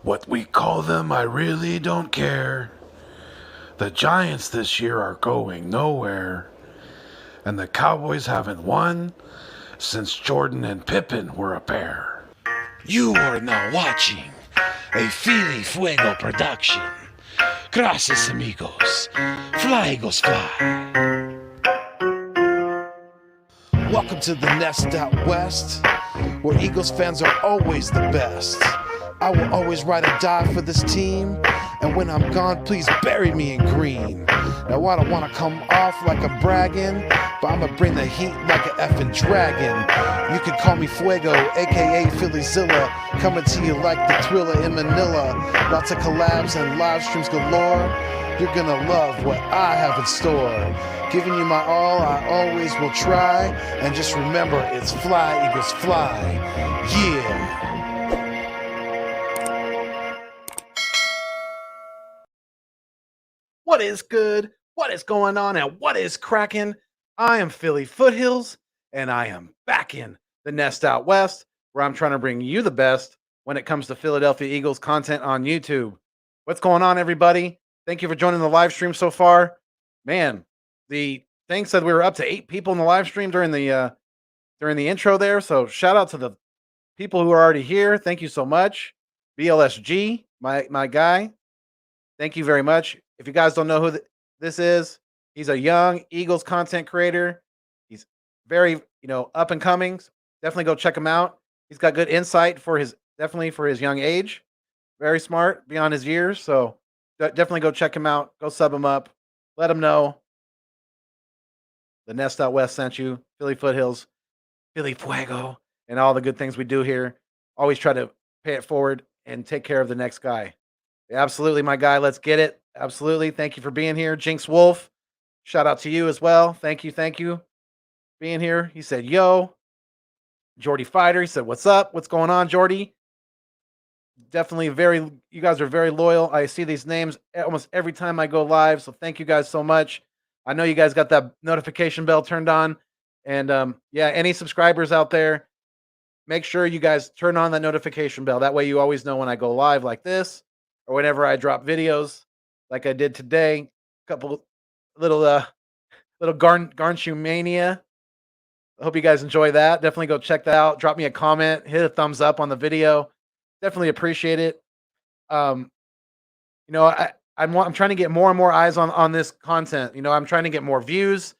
What we call them, I really don't care. The Giants this year are going nowhere. And the Cowboys haven't won since Jordan and Pippen were a pair. You are now watching a Philly Fuego production. Gracias, amigos. Fly, Eagles, fly. Welcome to the Nest Out West, where Eagles fans are always the best. I will always ride or die for this team, and when I'm gone, please bury me in green. Now I don't want to come off like I'm bragging, but I'ma bring the heat like an effing dragon. You can call me Fuego, aka Phillyzilla, coming to you like the Thriller in Manila. Lots of collabs and live streams galore. You're gonna love what I have in store. Giving you my all, I always will try. And just remember, it's fly, Eagles, fly. Yeah. What is good? What is going on? And what is cracking? I am Philly Foothills, and I am back in the Nest Out West, where I'm trying to bring you the best when it comes to Philadelphia Eagles content on YouTube. What's going on, everybody? Thank you for joining the live stream so far. Man, the thing said we were up to 8 people in the live stream during the intro there. So shout out to the people who are already here. Thank you so much. BLSG, my guy. Thank you very much. If you guys don't know who this is, he's a young Eagles content creator. He's very, up and coming. Definitely go check him out. He's got good insight for his young age. Very smart beyond his years. So definitely go check him out. Go sub him up. Let him know the Nest Out West sent you. Philly Foothills, Philly Fuego, and all the good things we do here. Always try to pay it forward and take care of the next guy. Absolutely, my guy. Let's get it. Absolutely. Thank you for being here. Jinx Wolf, shout out to you as well. Thank you. Being here. He said, yo. Jordy Fighter, he said, what's up? What's going on, Jordy? Definitely you guys are very loyal. I see these names almost every time I go live. So thank you guys so much. I know you guys got that notification bell turned on. And any subscribers out there, make sure you guys turn on that notification bell. That way you always know when I go live like this or whenever I drop videos like I did today. Couple little Garnshoe Mania. I hope you guys enjoy that. Definitely go check that out. Drop me a comment, hit a thumbs up on the video. Definitely appreciate it. I'm trying to get more and more eyes on this content. I'm trying to get more views.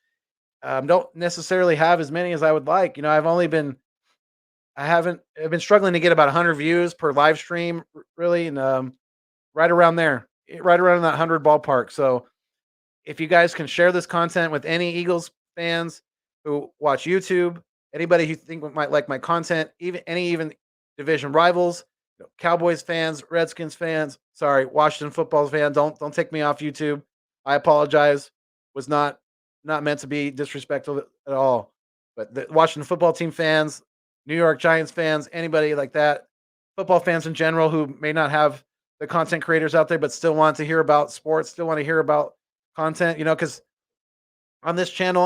Don't necessarily have as many as I would like. I've been struggling to get about 100 views per live stream, really, and right around there, right around that 100 ballpark. So if you guys can share this content with any Eagles fans who watch YouTube, anybody who think might like my content, even division rivals, Cowboys fans, Redskins fans, sorry, Washington football fans, don't take me off YouTube. I apologize. Was not meant to be disrespectful at all. But the Washington football team fans, New York Giants fans, anybody like that, football fans in general who may not have the content creators out there, but still want to hear about sports, still want to hear about content, because on this channel,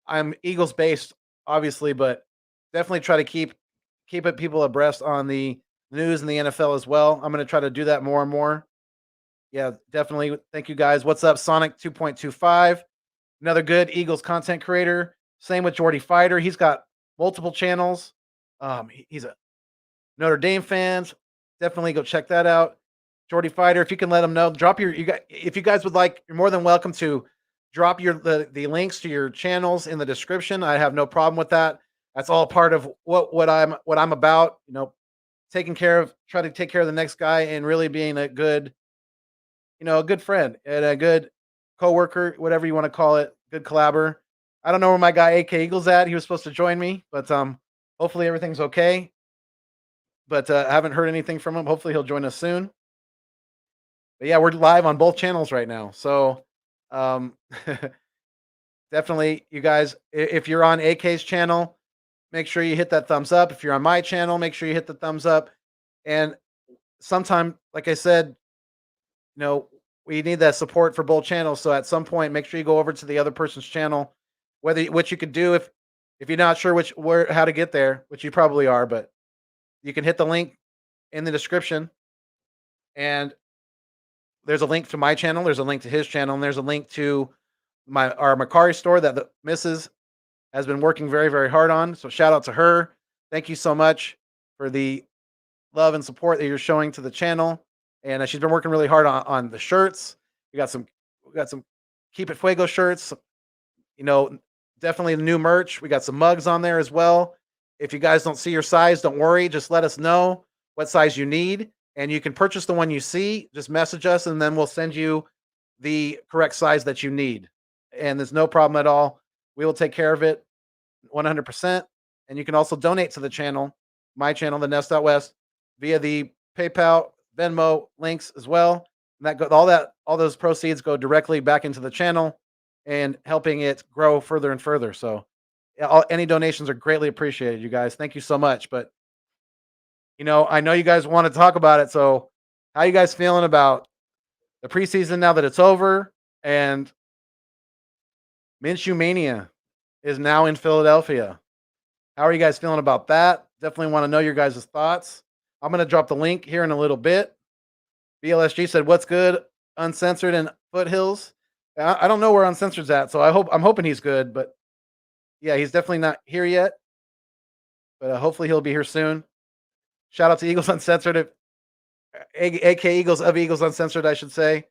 I'm Eagles based, obviously, but definitely try to keep people abreast on the news and the NFL as well. I'm going to try to do that more and more. Yeah, definitely. Thank you guys. What's up, Sonic 2.25? Another good Eagles content creator. Same with Jordy Fighter. He's got multiple channels. He's a Notre Dame fans. Definitely go check that out. Jordy Fighter, if you can let them know, if you guys would like, you're more than welcome to drop the links to your channels in the description. I have no problem with that. That's all part of what I'm about, try to take care of the next guy and really being a good friend and a good coworker, whatever you want to call it, good collaborator. I don't know where my guy AK Eagles at. He was supposed to join me, but hopefully everything's okay. But I haven't heard anything from him. Hopefully he'll join us soon. But yeah, we're live on both channels right now. So definitely, you guys, if you're on AK's channel, make sure you hit that thumbs up. If you're on my channel, make sure you hit the thumbs up. And sometime, like I said, we need that support for both channels. So at some point, make sure you go over to the other person's channel, which you could do if you're not sure how to get there, which you probably are, but you can hit the link in the description And there's a link to my channel, there's a link to his channel, and there's a link to our Macari store that the missus has been working very, very hard on. So shout out to her. Thank you so much for the love and support that you're showing to the channel. And she's been working really hard on the shirts. We got some Keep It Fuego shirts. Definitely new merch. We got some mugs on there as well. If you guys don't see your size, don't worry. Just let us know what size you need, and you can purchase the one you see. Just message us, and then we'll send you the correct size that you need. And there's no problem at all. We will take care of it 100%. And you can also donate to the channel, my channel, the Nest Out West, via the PayPal, Venmo links as well. And all those proceeds go directly back into the channel and helping it grow further and further. So any donations are greatly appreciated, you guys. Thank you so much. But, I know you guys want to talk about it. So how you guys feeling about the preseason now that it's over? And Minshew Mania is now in Philadelphia. How are you guys feeling about that? Definitely want to know your guys' thoughts. I'm going to drop the link here in a little bit. BLSG said, "What's good? Uncensored and Foothills." I don't know where Uncensored's at, so I'm hoping he's good. But yeah, he's definitely not here yet. But hopefully he'll be here soon. Shout out to Eagles Uncensored, aka Eagles Uncensored, I should say.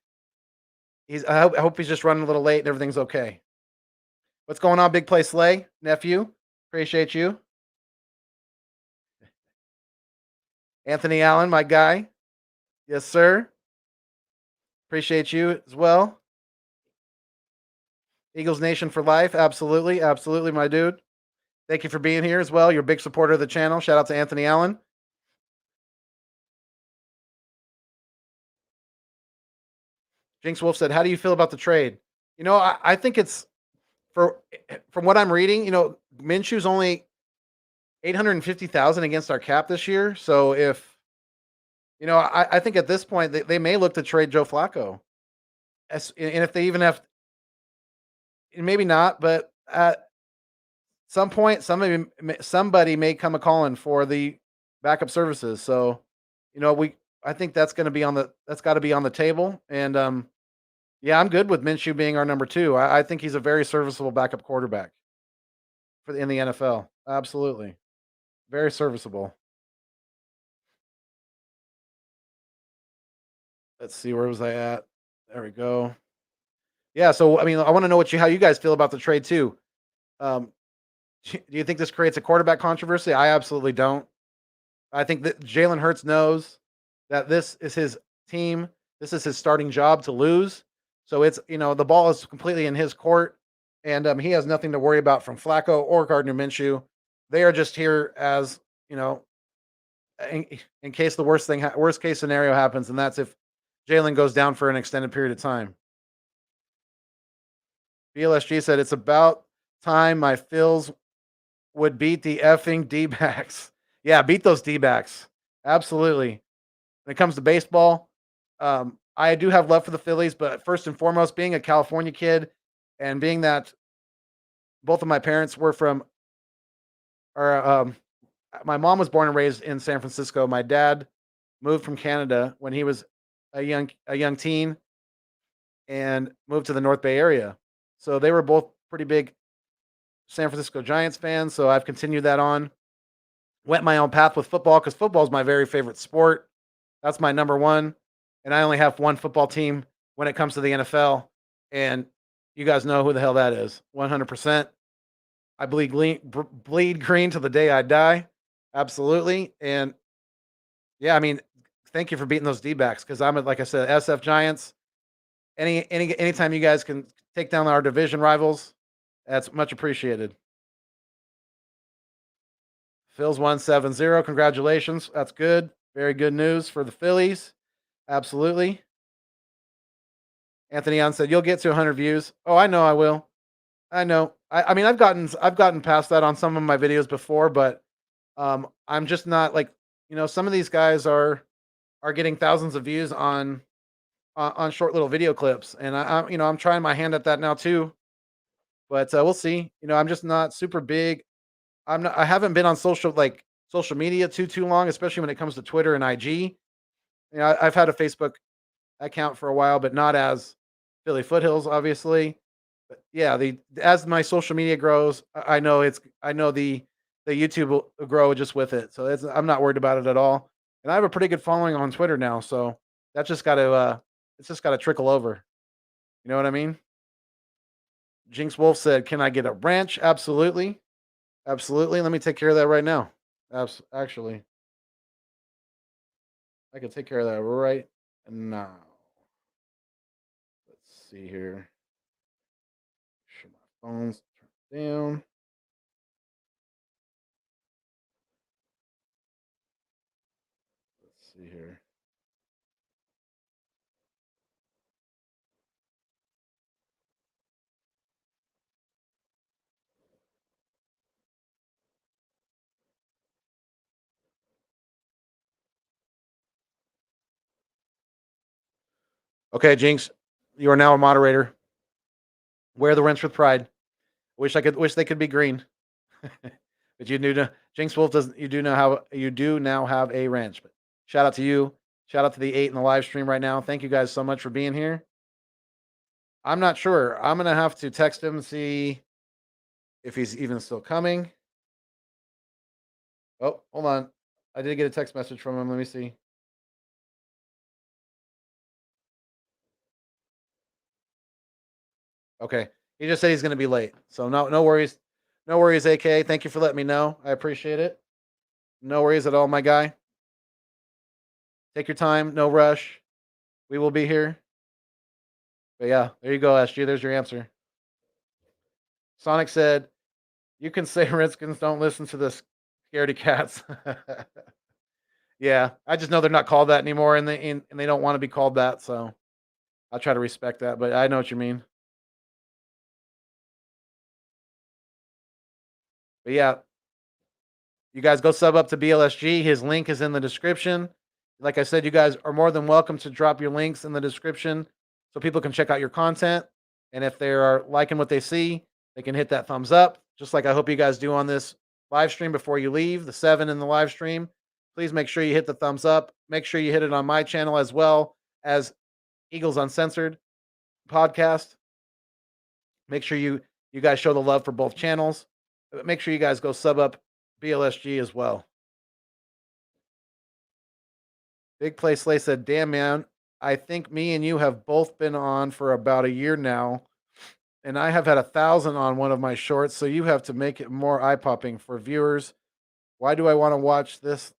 I hope he's just running a little late and everything's okay. What's going on, Big Play Slay nephew? Appreciate you. Anthony Allen, my guy. Yes, sir. Appreciate you as well. Eagles Nation for life. Absolutely. Absolutely, my dude. Thank you for being here as well. You're a big supporter of the channel. Shout out to Anthony Allen. Jinx Wolf said, "How do you feel about the trade?" I think it's, from what I'm reading, Minshew's only $850,000 against our cap this year. So if, I think at this point they may look to trade Joe Flacco. And if they even have, maybe not, but at some point somebody may come a calling for the backup services. So, I think that's got to be on the table. And yeah, I'm good with Minshew being our number 2. I think he's a very serviceable backup quarterback in the NFL. Absolutely. Very serviceable. Let's see, where was I at? There we go. Yeah, so I want to know how you guys feel about the trade too. Do you think this creates a quarterback controversy? I absolutely don't. I think that Jalen Hurts knows that this is his team. This is his starting job to lose. So it's, the ball is completely in his court, and he has nothing to worry about from Flacco or Gardner Minshew. They are just here as, in case the worst case scenario happens, and that's if Jalen goes down for an extended period of time. BLSG said, "It's about time my Phils would beat the effing D-backs." Yeah, beat those D-backs. Absolutely. When it comes to baseball, I do have love for the Phillies, but first and foremost, being a California kid and being that both of my parents were my mom was born and raised in San Francisco. My dad moved from Canada when he was a young teen and moved to the North Bay area. So they were both pretty big San Francisco Giants fans. So I've continued that on. Went my own path with football because football is my very favorite sport. That's my number one. And I only have one football team when it comes to the NFL. And you guys know who the hell that is. 100%. I bleed green to the day I die. Absolutely. And yeah, thank you for beating those D-backs because like I said, SF Giants. Anytime you guys can take down our division rivals, that's much appreciated. Phil's 170. Congratulations. That's good. Very good news for the Phillies. Absolutely. Anthony Allen said, "You'll get to 100 views." Oh, I know I will. I know. I've gotten past that on some of my videos before, but I'm just not like, some of these guys are getting thousands of views on short little video clips, and I'm trying my hand at that now too. But we'll see. I'm just not super big. I haven't been on social media too long, especially when it comes to Twitter and IG. I've had a Facebook account for a while, but not as Philly Foothills, obviously. But yeah, as my social media grows, I know the YouTube will grow just with it. So I'm not worried about it at all. And I have a pretty good following on Twitter now, so that's just got to it's just got to trickle over. You know what I mean? Jinx Wolf said, "Can I get a ranch?" Absolutely, absolutely. Let me take care of that right now. Actually, I can take care of that right now. Let's see here. Sure, my phone's turned down. Let's see here. Okay, Jinx, you are now a moderator. Wear the wrench with pride. Wish they could be green. But you do Jinx Wolf doesn't you do now have a wrench. But shout out to you. Shout out to the 8 in the live stream right now. Thank you guys so much for being here. I'm not sure. I'm gonna have to text him and see if he's even still coming. Oh, hold on. I did get a text message from him. Let me see. Okay. He just said he's gonna be late. So no worries. No worries, AK. Thank you for letting me know. I appreciate it. No worries at all, my guy. Take your time, no rush. We will be here. But yeah, there you go, SG. There's your answer. Sonic said, "You can say Redskins don't listen to the scaredy cats." Yeah, I just know they're not called that anymore, and they don't want to be called that. So I'll try to respect that. But I know what you mean. But yeah, you guys go sub up to BLSG. His link is in the description. Like I said, you guys are more than welcome to drop your links in the description so people can check out your content. And if they are liking what they see, they can hit that thumbs up, just like I hope you guys do on this live stream before you leave, the 7 in the live stream. Please make sure you hit the thumbs up. Make sure you hit it on my channel as well as Eagles Uncensored Podcast. Make sure you guys show the love for both channels. Make sure you guys go sub up BLSG as well. Big Play Slay said, "Damn, man, I think me and you have both been on for about a year now, and I have had 1,000 on one of my shorts, so you have to make it more eye-popping for viewers. Why do I want to watch this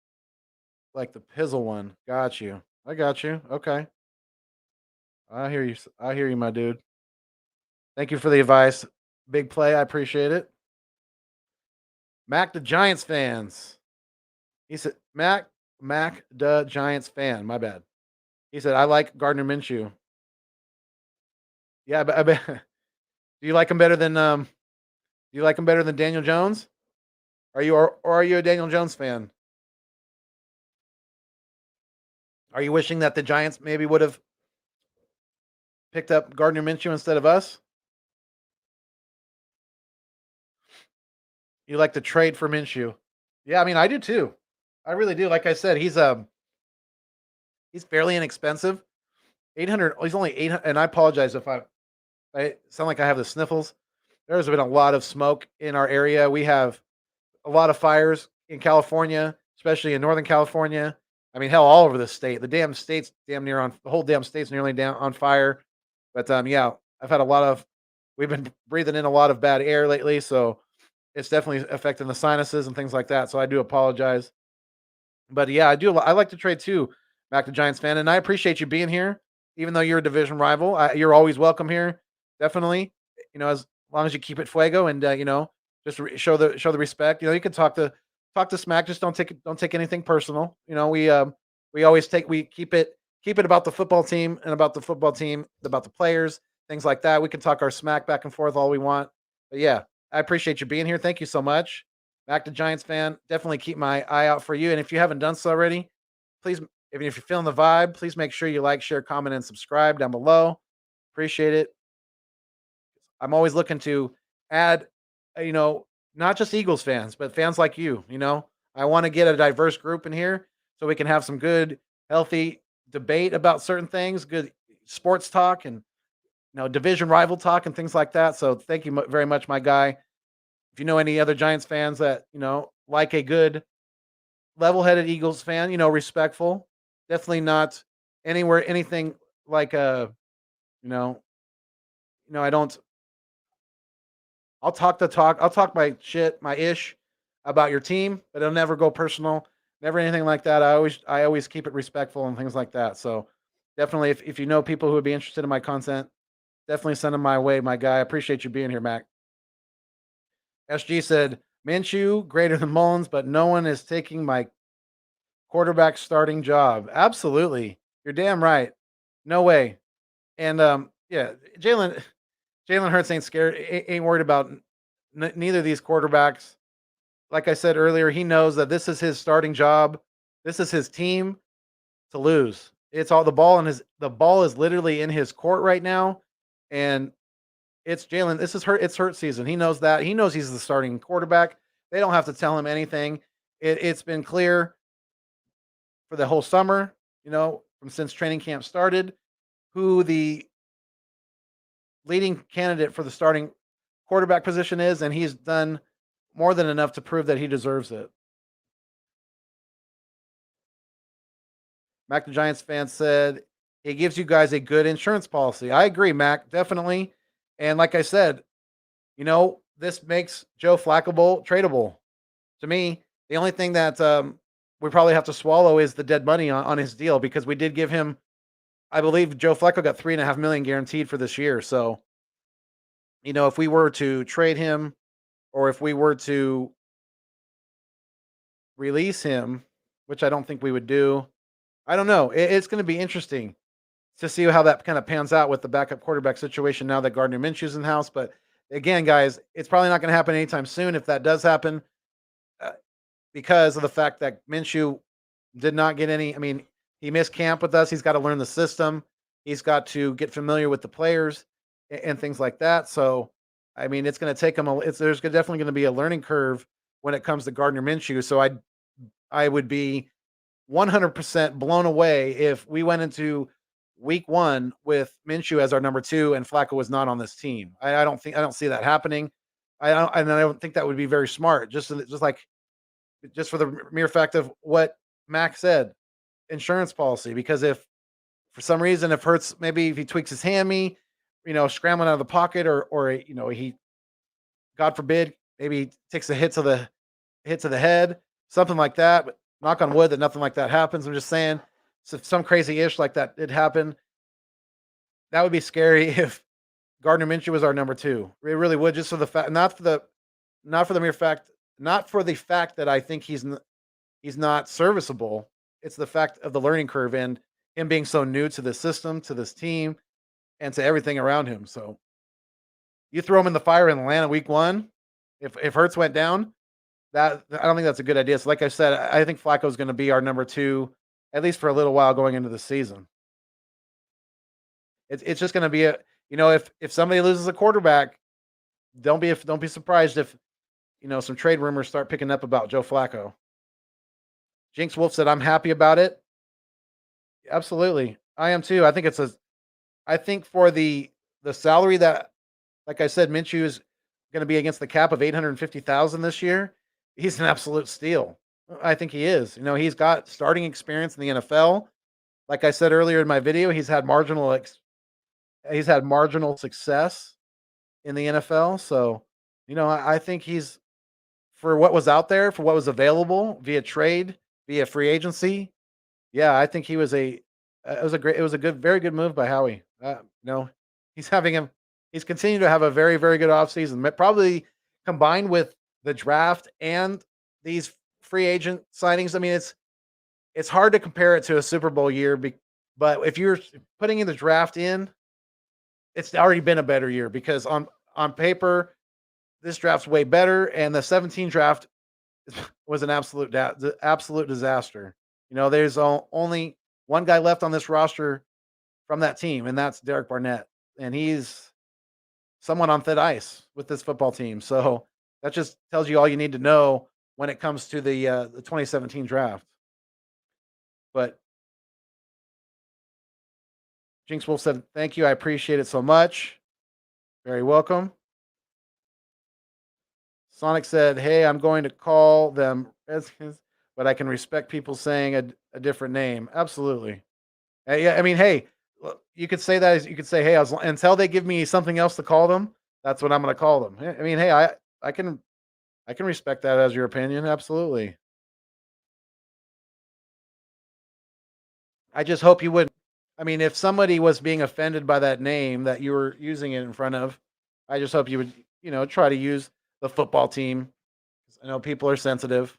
like the Pizzle one?" Got you. I got you. Okay. I hear you. I hear you, my dude. Thank you for the advice. Big Play, I appreciate it. Mac the Giants fans. He said, Mac the Giants fan. My bad. He said, "I like Gardner Minshew." Yeah, but I bet. Do you like him better than Daniel Jones? Are you a Daniel Jones fan? Are you wishing that the Giants maybe would have picked up Gardner Minshew instead of us? You like to trade for Minshew? Yeah, I mean I do too. I really do. Like I said, he's fairly inexpensive. 800. He's only 800. And I apologize if I sound like I have the sniffles. There's been a lot of smoke in our area. We have a lot of fires in California, especially in Northern California. I mean, hell, all over the state. The damn state's damn near on the whole damn state's nearly down on fire. But yeah, I've had we've been breathing in a lot of bad air lately, so it's definitely affecting the sinuses and things like that. So I do apologize. But yeah, I like to trade too, Back to Giants fan, and I appreciate you being here, even though you're a division rival. You're always welcome here, definitely. As long as you keep it Fuego and just show the respect. You can talk to smack. Just don't take anything personal. We keep it about the football team and about the players, things like that. We can talk our smack back and forth all we want. But yeah, I appreciate you being here. Thank you so much. Back to Giants fan. Definitely keep my eye out for you. And if you haven't done so already, please, if you're feeling the vibe, please make sure you like, share, comment, and subscribe down below. Appreciate it. I'm always looking to add, not just Eagles fans, but fans like you. I want to get a diverse group in here so we can have some good, healthy debate about certain things, good sports talk, and division rival talk and things like that. So thank you very much, my guy. If you know any other Giants fans that like a good level-headed Eagles fan, respectful, definitely not anywhere anything like you know, I don't. I'll talk the talk. I'll talk my shit, my ish about your team, but it'll never go personal, never anything like that. I always keep it respectful and things like that. So definitely, if you know people who would be interested in my content, definitely send them my way, my guy. I appreciate you being here, Mac. SG said Minshew greater than Mullins, but no one is taking my quarterback starting job. Absolutely, you're damn right. No way. And yeah, Jalen Hurts ain't scared, ain't worried about neither of these quarterbacks. Like I said earlier, he knows that this is his starting job. This is his team to lose. It's all the ball is literally in his court right now, and it's Jalen. This is it's Hurt season. He knows that. He knows he's the starting quarterback. They don't have to tell him anything. It's been clear for the whole summer, from since training camp started, who the leading candidate for the starting quarterback position is, and he's done more than enough to prove that he deserves it. Mac the Giants fan said, it gives you guys a good insurance policy. I agree, Mac, definitely. And like I said, this makes Joe Flacco tradable. To me, the only thing that we probably have to swallow is the dead money on his deal, because we did give him, I believe Joe Flacco got $3.5 million guaranteed for this year. So, if we were to trade him, or if we were to release him, which I don't think we would do, I don't know. It's going to be interesting to see how that kind of pans out with the backup quarterback situation now that Gardner Minshew's in the house. But again, guys, it's probably not going to happen anytime soon. If that does happen, because of the fact that Minshew did not get any. I mean, he missed camp with us. He's got to learn the system. He's got to get familiar with the players and things like that. So, I mean, it's going to take him. There's definitely going to be a learning curve when it comes to Gardner Minshew. So I would be 100% blown away if we went into week 1 with Minshew as our number 2 and Flacco was not on this team. I don't see that happening. I don't think that would be very smart. Just for the mere fact of what Mac said, insurance policy. Because if for some reason, if Hurts, maybe if he tweaks his hammy, scrambling out of the pocket, or he, God forbid, maybe he takes a hit to the head, something like that. But knock on wood that nothing like that happens. I'm just saying, so if some crazy ish like that did happen, that would be scary if Gardner Minshew was our number 2. It really would, just for the fact, not for the fact that I think he's not serviceable. It's the fact of the learning curve and him being so new to the system, to this team, and to everything around him. So you throw him in the fire in Atlanta week 1, if Hurts went down, that I don't think that's a good idea. So like I said, I think Flacco is going to be our number 2, at least for a little while going into the season. It's just going to be if somebody loses a quarterback, don't be surprised if some trade rumors start picking up about Joe Flacco. Jinx Wolf said, I'm happy about it. Absolutely. I am too. I think for the salary that, like I said, Minshew is going to be against the cap of $850,000 this year. He's an absolute steal. I think he is. He's got starting experience in the NFL. Like I said earlier in my video, he's had marginal success in the NFL. So, I think he's, for what was out there, for what was available via trade, via free agency. Yeah, I think it was a very good move by Howie. He's continued to have a very, very good offseason, probably combined with the draft and these free agent signings. I mean, it's hard to compare it to a Super Bowl year, but if you're putting in the draft in, it's already been a better year, because on paper, this draft's way better, and the 17 draft was an absolute disaster. There's only one guy left on this roster from that team, and that's Derek Barnett, and he's someone on thin ice with this football team. So that just tells you all you need to know when it comes to the 2017 draft. But Jinx Wolf said, thank you. I appreciate it so much. Very welcome. Sonic said, hey, I'm going to call them Redskins, but I can respect people saying a different name. Absolutely. Yeah, I mean, hey, you could say that. You could say, hey, until they give me something else to call them, that's what I'm going to call them. I mean, hey, I can respect that as your opinion. Absolutely. I just hope you wouldn't. I mean, if somebody was being offended by that name that you were using it in front of, I just hope you would, try to use the football team. I know people are sensitive.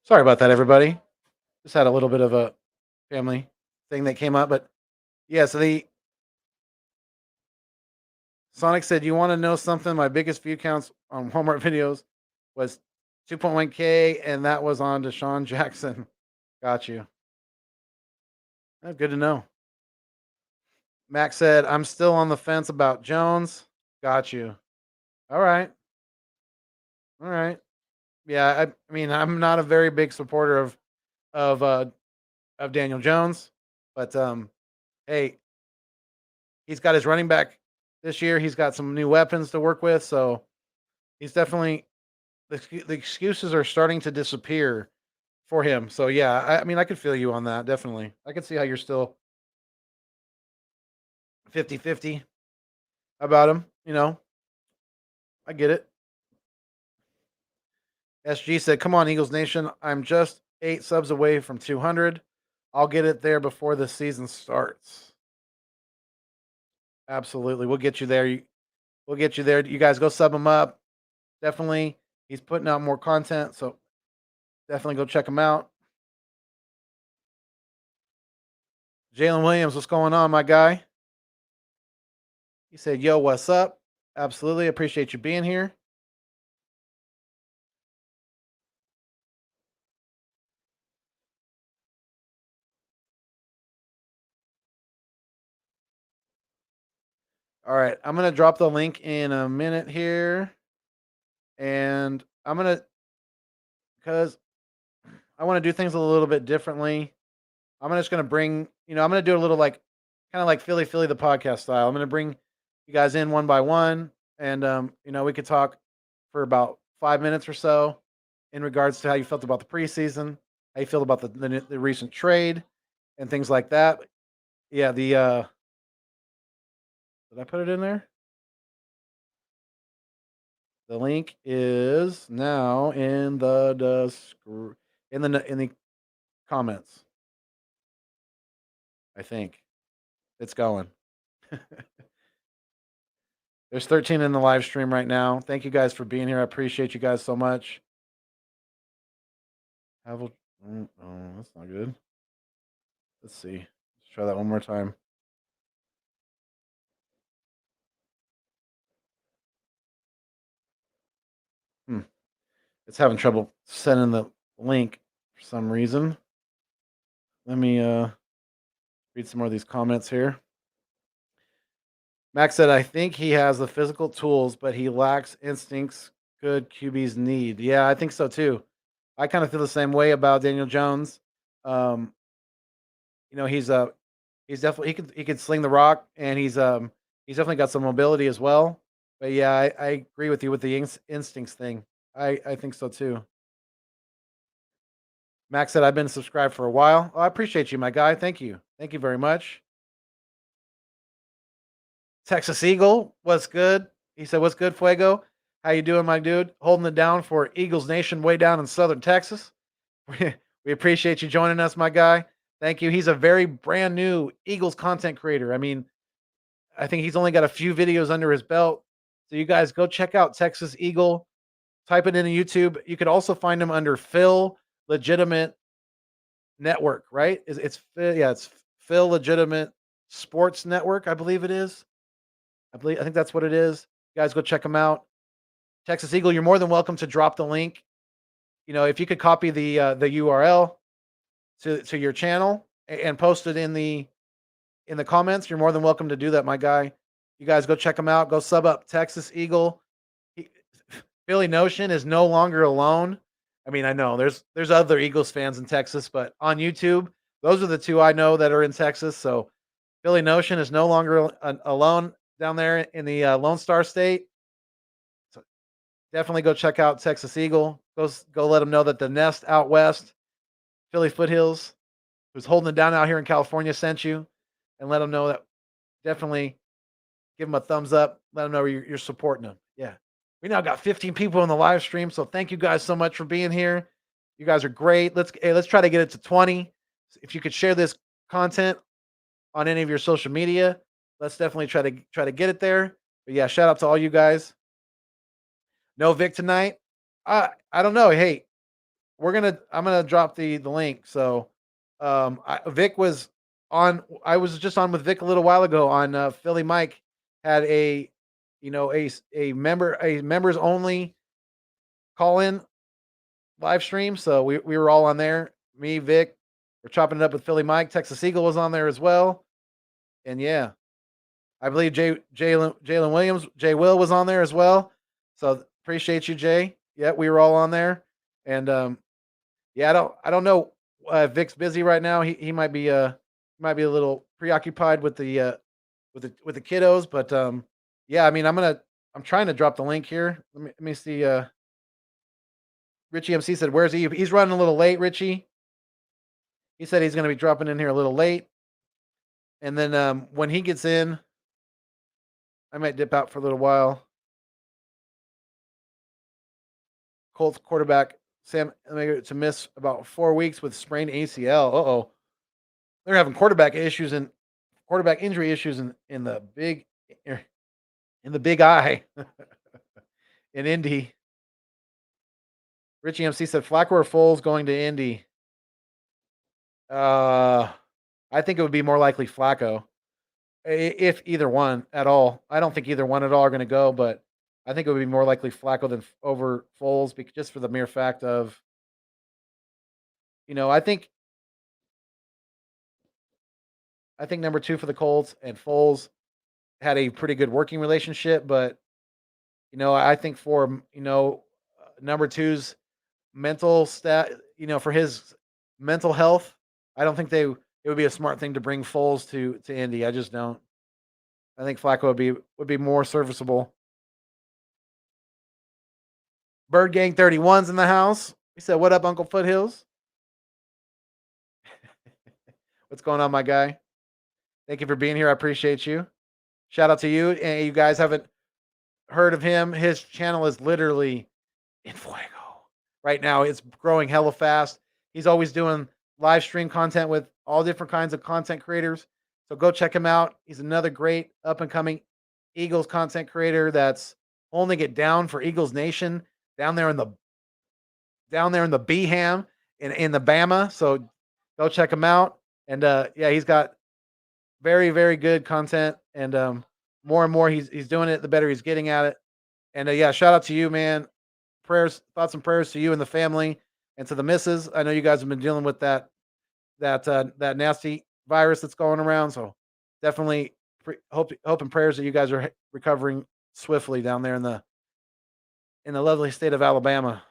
Sorry about that, everybody. Just had a little bit of a family thing that came up, but yeah. So the Sonic said, "You want to know something? My biggest view counts on Walmart videos was 2.1K, and that was on Deshaun Jackson." Got you. That's good to know. Max said, "I'm still on the fence about Jones." Got you. All right. All right. Yeah, I mean, I'm not a very big supporter of uh of Daniel Jones, but hey, he's got his running back this year. He's got some new weapons to work with, so he's definitely the excuses are starting to disappear for him. So yeah, I mean, I could feel you on that. Definitely. I can see how you're still 50-50 about him, I get it. SG said, "Come on, Eagles Nation. I'm just 8 subs away from 200. I'll get it there before the season starts." Absolutely. We'll get you there. We'll get you there. You guys go sub him up. Definitely. He's putting out more content, so definitely go check him out. Jalen Williams, what's going on, my guy? He said, "Yo, what's up?" Absolutely. Appreciate you being here. All right. I'm going to drop the link in a minute here. And I'm going to, because I want to do things a little bit differently. I'm just going to bring, I'm going to do a little kind of like Philly the podcast style. I'm going to bring you guys in one by one. And, we could talk for about 5 minutes or so in regards to how you felt about the preseason, how you feel about the recent trade and things like that. Yeah. Did I put it in there? The link is now in the in the comments. I think it's going. There's 13 in the live stream right now. Thank you guys for being here. I appreciate you guys so much. Oh, that's not good. Let's see. Let's try that one more time. It's having trouble sending the link for some reason. Let me read some more of these comments here. Max said, "I think he has the physical tools, but he lacks instincts good QBs need." Yeah, I think so too. I kind of feel the same way about Daniel Jones. Um, he's definitely he could sling the rock, and he's definitely got some mobility as well. But yeah, I agree with you with the instincts thing. I think so too. Max said, "I've been subscribed for a while." Oh, I appreciate you, my guy. Thank you. Thank you very much. Texas Eagle, what's good? He said, "What's good, Fuego? How you doing, my dude? Holding it down for Eagles Nation way down in southern Texas." We appreciate you joining us, my guy. Thank you. He's a very brand new Eagles content creator. I mean, I think he's only got a few videos under his belt. So you guys go check out Texas Eagle. Type it into YouTube. You could also find him under Phil Legitimate Network, right? It's Phil Legitimate Sports Network, I believe it is. I think that's what it is. You guys go check them out. Texas Eagle, you're more than welcome to drop the link. If you could copy the URL to your channel and post it in the comments, you're more than welcome to do that, my guy. You guys go check them out. Go sub up Texas Eagle. Philly Notion is no longer alone. I mean, I know there's other Eagles fans in Texas, but on YouTube, those are the two I know that are in Texas. So Philly Notion is no longer alone down there in the Lone Star State. So definitely go check out Texas Eagle. Go let them know that the Nest out west, Philly Foothills, who's holding it down out here in California, sent you, and let them know that. Definitely give them a thumbs up. Let them know you're supporting them. Yeah. We now got 15 people in the live stream, so thank you guys so much for being here. You guys are great. Let's try to get it to 20. If you could share this content on any of your social media, let's definitely try to get it there. But yeah, shout out to all you guys. No Vic tonight. I don't know. Hey, I'm gonna drop the link. So Vic was on. I was just on with Vic a little while ago on Philly Mike had a members only call in live stream. So we were all on there. Me, Vic, we're chopping it up with Philly Mike. Texas Eagle was on there as well. And yeah, I believe Jalen Williams, Jay Will was on there as well. So appreciate you, Jay. Yeah, we were all on there. And yeah, I don't know. Vic's busy right now. He might be a little preoccupied with the kiddos, but yeah, I mean, I'm trying to drop the link here. Let me see. Richie MC said, "Where's he?" He's running a little late, Richie. He said he's going to be dropping in here a little late, and then when he gets in, I might dip out for a little while. Colts quarterback Sam to miss about 4 weeks with sprained ACL. Uh-oh, they're having quarterback injury issues in the big eye in Indy. Richie MC said Flacco or Foles going to Indy. I think it would be more likely Flacco, if either one at all. I don't think either one at all are going to go, but I think it would be more likely Flacco than over Foles, just for the mere fact of, I think number 2 for the Colts and Foles had a pretty good working relationship, but I think for number 2's mental for his mental health, I don't think it would be a smart thing to bring Foles to Indy. I just don't. I think Flacco would be more serviceable. Bird Gang 31's in the house. He said, "What up, Uncle Foothills?" What's going on, my guy? Thank you for being here. I appreciate you. Shout out to you. And you guys haven't heard of him. His channel is literally in Fuego right now. It's growing hella fast. He's always doing live stream content with all different kinds of content creators. So go check him out. He's another great up and coming Eagles content creator that's holding it down for Eagles Nation down there in the Beham in the Bama. So go check him out. And yeah, he's got very, very good content, and more and more he's doing it, the better he's getting at it. And yeah, shout out to you, man. Thoughts and prayers to you and the family, and to the missus. I know you guys have been dealing with that nasty virus that's going around. So definitely hope and prayers that you guys are recovering swiftly down there in the lovely state of Alabama.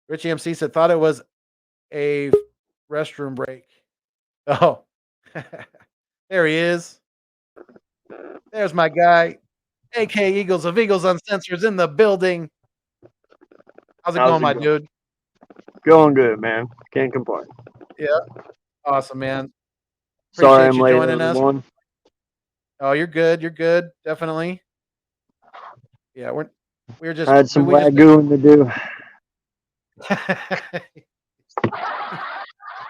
Richie MC said, "Thought it was a restroom break." Oh, there he is. There's my guy, AK Eagles of Eagles Uncensored in the building. How's it going, my dude? Going good, man. Can't complain. Yeah, awesome, man. Sorry I'm you late, joining us. everyone. Oh, you're good. You're good. Definitely. Yeah, we're just. I had some wagyu to do.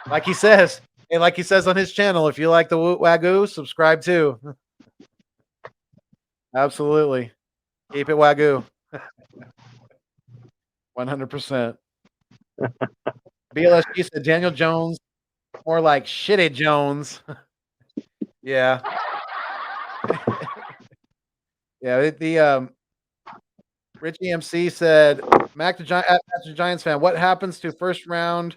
Like he says, and like he says on his channel, if you like the wagyu, subscribe too. Absolutely, keep it wagyu. 100%. BLSG said Daniel Jones, more like shitty Jones. Yeah. Yeah. The Richie MC said, Mac the Giants fan, what happens to first round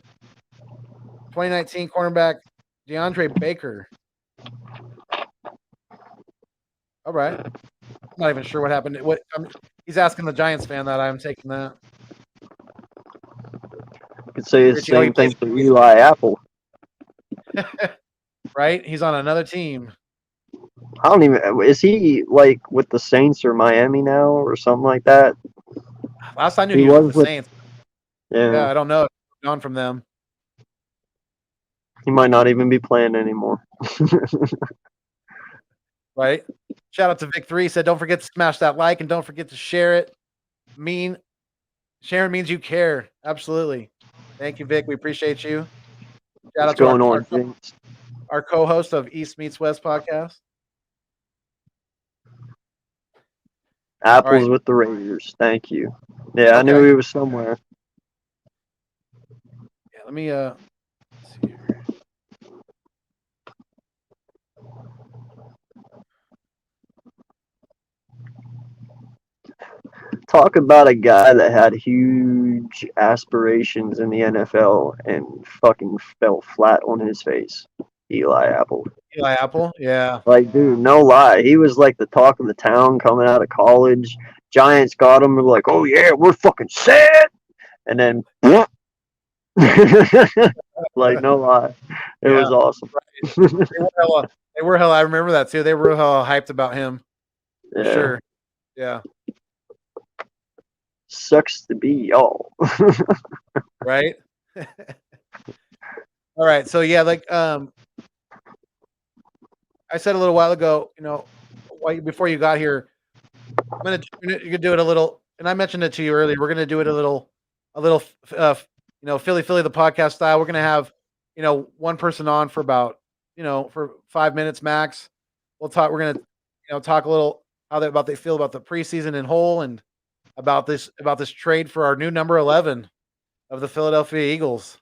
2019 cornerback DeAndre Baker? All right. I'm not even sure what happened. He's asking the Giants fan that. I'm taking that. You could say the Richie, same thing for Eli Apple. Right? He's on another team. I don't even. Is he like with the Saints or Miami now or something like that? Last I knew he was with the Saints. Yeah, I don't know. Gone from them. he might not even be playing anymore. Right? Shout out to Vic 3. Said, don't forget to smash that like and don't forget to share it. Sharing means you care. Absolutely. Thank you, Vic. We appreciate you. Shout out to our co-host of East Meets West podcast. Apples with the Raiders. Thank you. Yeah, okay. I knew he was somewhere. Yeah, let me see here. Talk about a guy that had huge aspirations in the NFL and fucking fell flat on his face. Eli Apple. Eli Apple, yeah. Like, dude, no lie. He was like the talk of the town coming out of college. Giants got him. They're like, oh, yeah, we're fucking set. And then, like, no lie. It was awesome. Right. They were hell. I remember that, too. They were hell hyped about him. For sure. Yeah. Sucks to be y'all. Right? All right. So, yeah, like, I said a little while ago, before you got here, you could do it a little, and I mentioned it to you earlier. We're going to do it a little, Philly the podcast style. We're going to have, one person on for about, for 5 minutes max. We're going to, talk a little about they feel about the preseason in whole and about this trade for our new number 11 of the Philadelphia Eagles.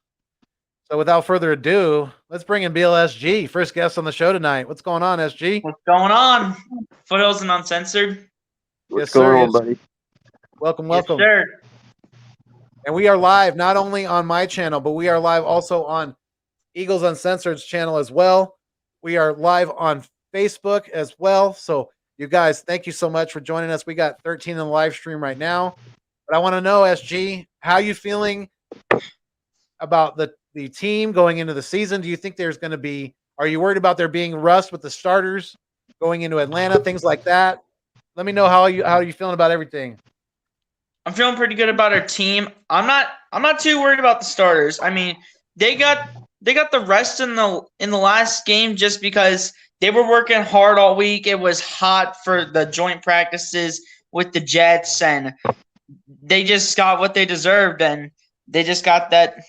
So without further ado, let's bring in BLSG, first guest on the show tonight. What's going on, SG? What's going on? Foothills and Uncensored. What's going on, buddy? Welcome. Yes, sir. And we are live not only on my channel, but we are live also on Eagles Uncensored's channel as well. We are live on Facebook as well. So you guys, thank you so much for joining us. We got 13 in the live stream right now. But I want to know, SG, how you feeling about the team going into the season? Do you think there's going to be, are you worried about there being rust with the starters going into Atlanta, things like that? Let me know how you feeling about everything. I'm feeling pretty good about our team. I'm not too worried about the starters. I mean, they got the rest in the last game just because they were working hard all week. It was hot for the joint practices with the Jets, and they just got what they deserved, and they just got that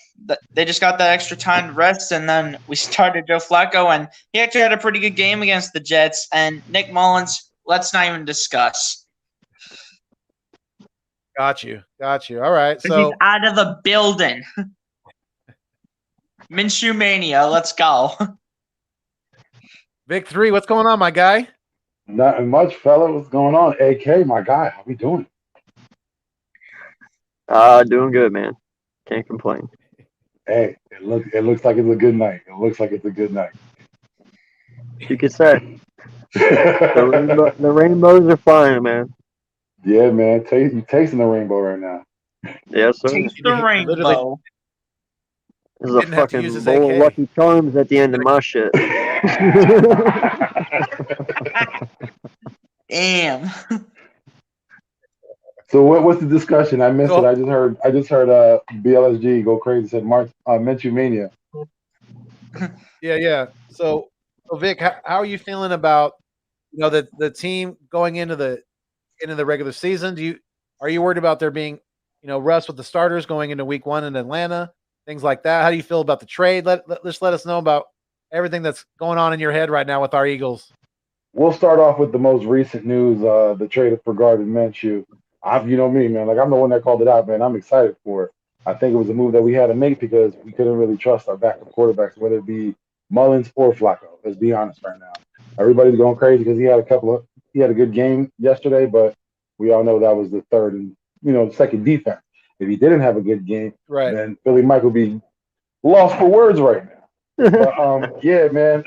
extra time to rest, and then we started Joe Flacco, and he actually had a pretty good game against the Jets. And Nick Mullins, let's not even discuss. Got you. All right, so he's out of the building. Minshew mania, let's go. Vic 3, what's going on, my guy? Nothing much, fella. What's going on? AK, my guy, how we doing? Doing good, man. Can't complain. Hey, it looks like it's a good night. You could say. the rainbows are flying, man. Yeah, man. You tasting the rainbow right now. Yes, sir. Taste the rainbow. There's a fucking bowl of Lucky Charms at the end of my shit. Damn. So what's the discussion? I missed it. I just heard BLSG go crazy. Said Minshew mania. Yeah. So Vic, how are you feeling about the team going into the regular season? Are you worried about there being rust with the starters going into week 1 in Atlanta, things like that? How do you feel about the trade? Let us know about everything that's going on in your head right now with our Eagles. We'll start off with the most recent news, the trade for Gardner Minshew. You know me, man. Like, I'm the one that called it out, man. I'm excited for it. I think it was a move that we had to make because we couldn't really trust our backup quarterbacks, whether it be Mullins or Flacco. Let's be honest right now. Everybody's going crazy because he had a good game yesterday, but we all know that was the third and second defense. If he didn't have a good game, Right. then Philly Mike would be lost for words right now. But yeah, man.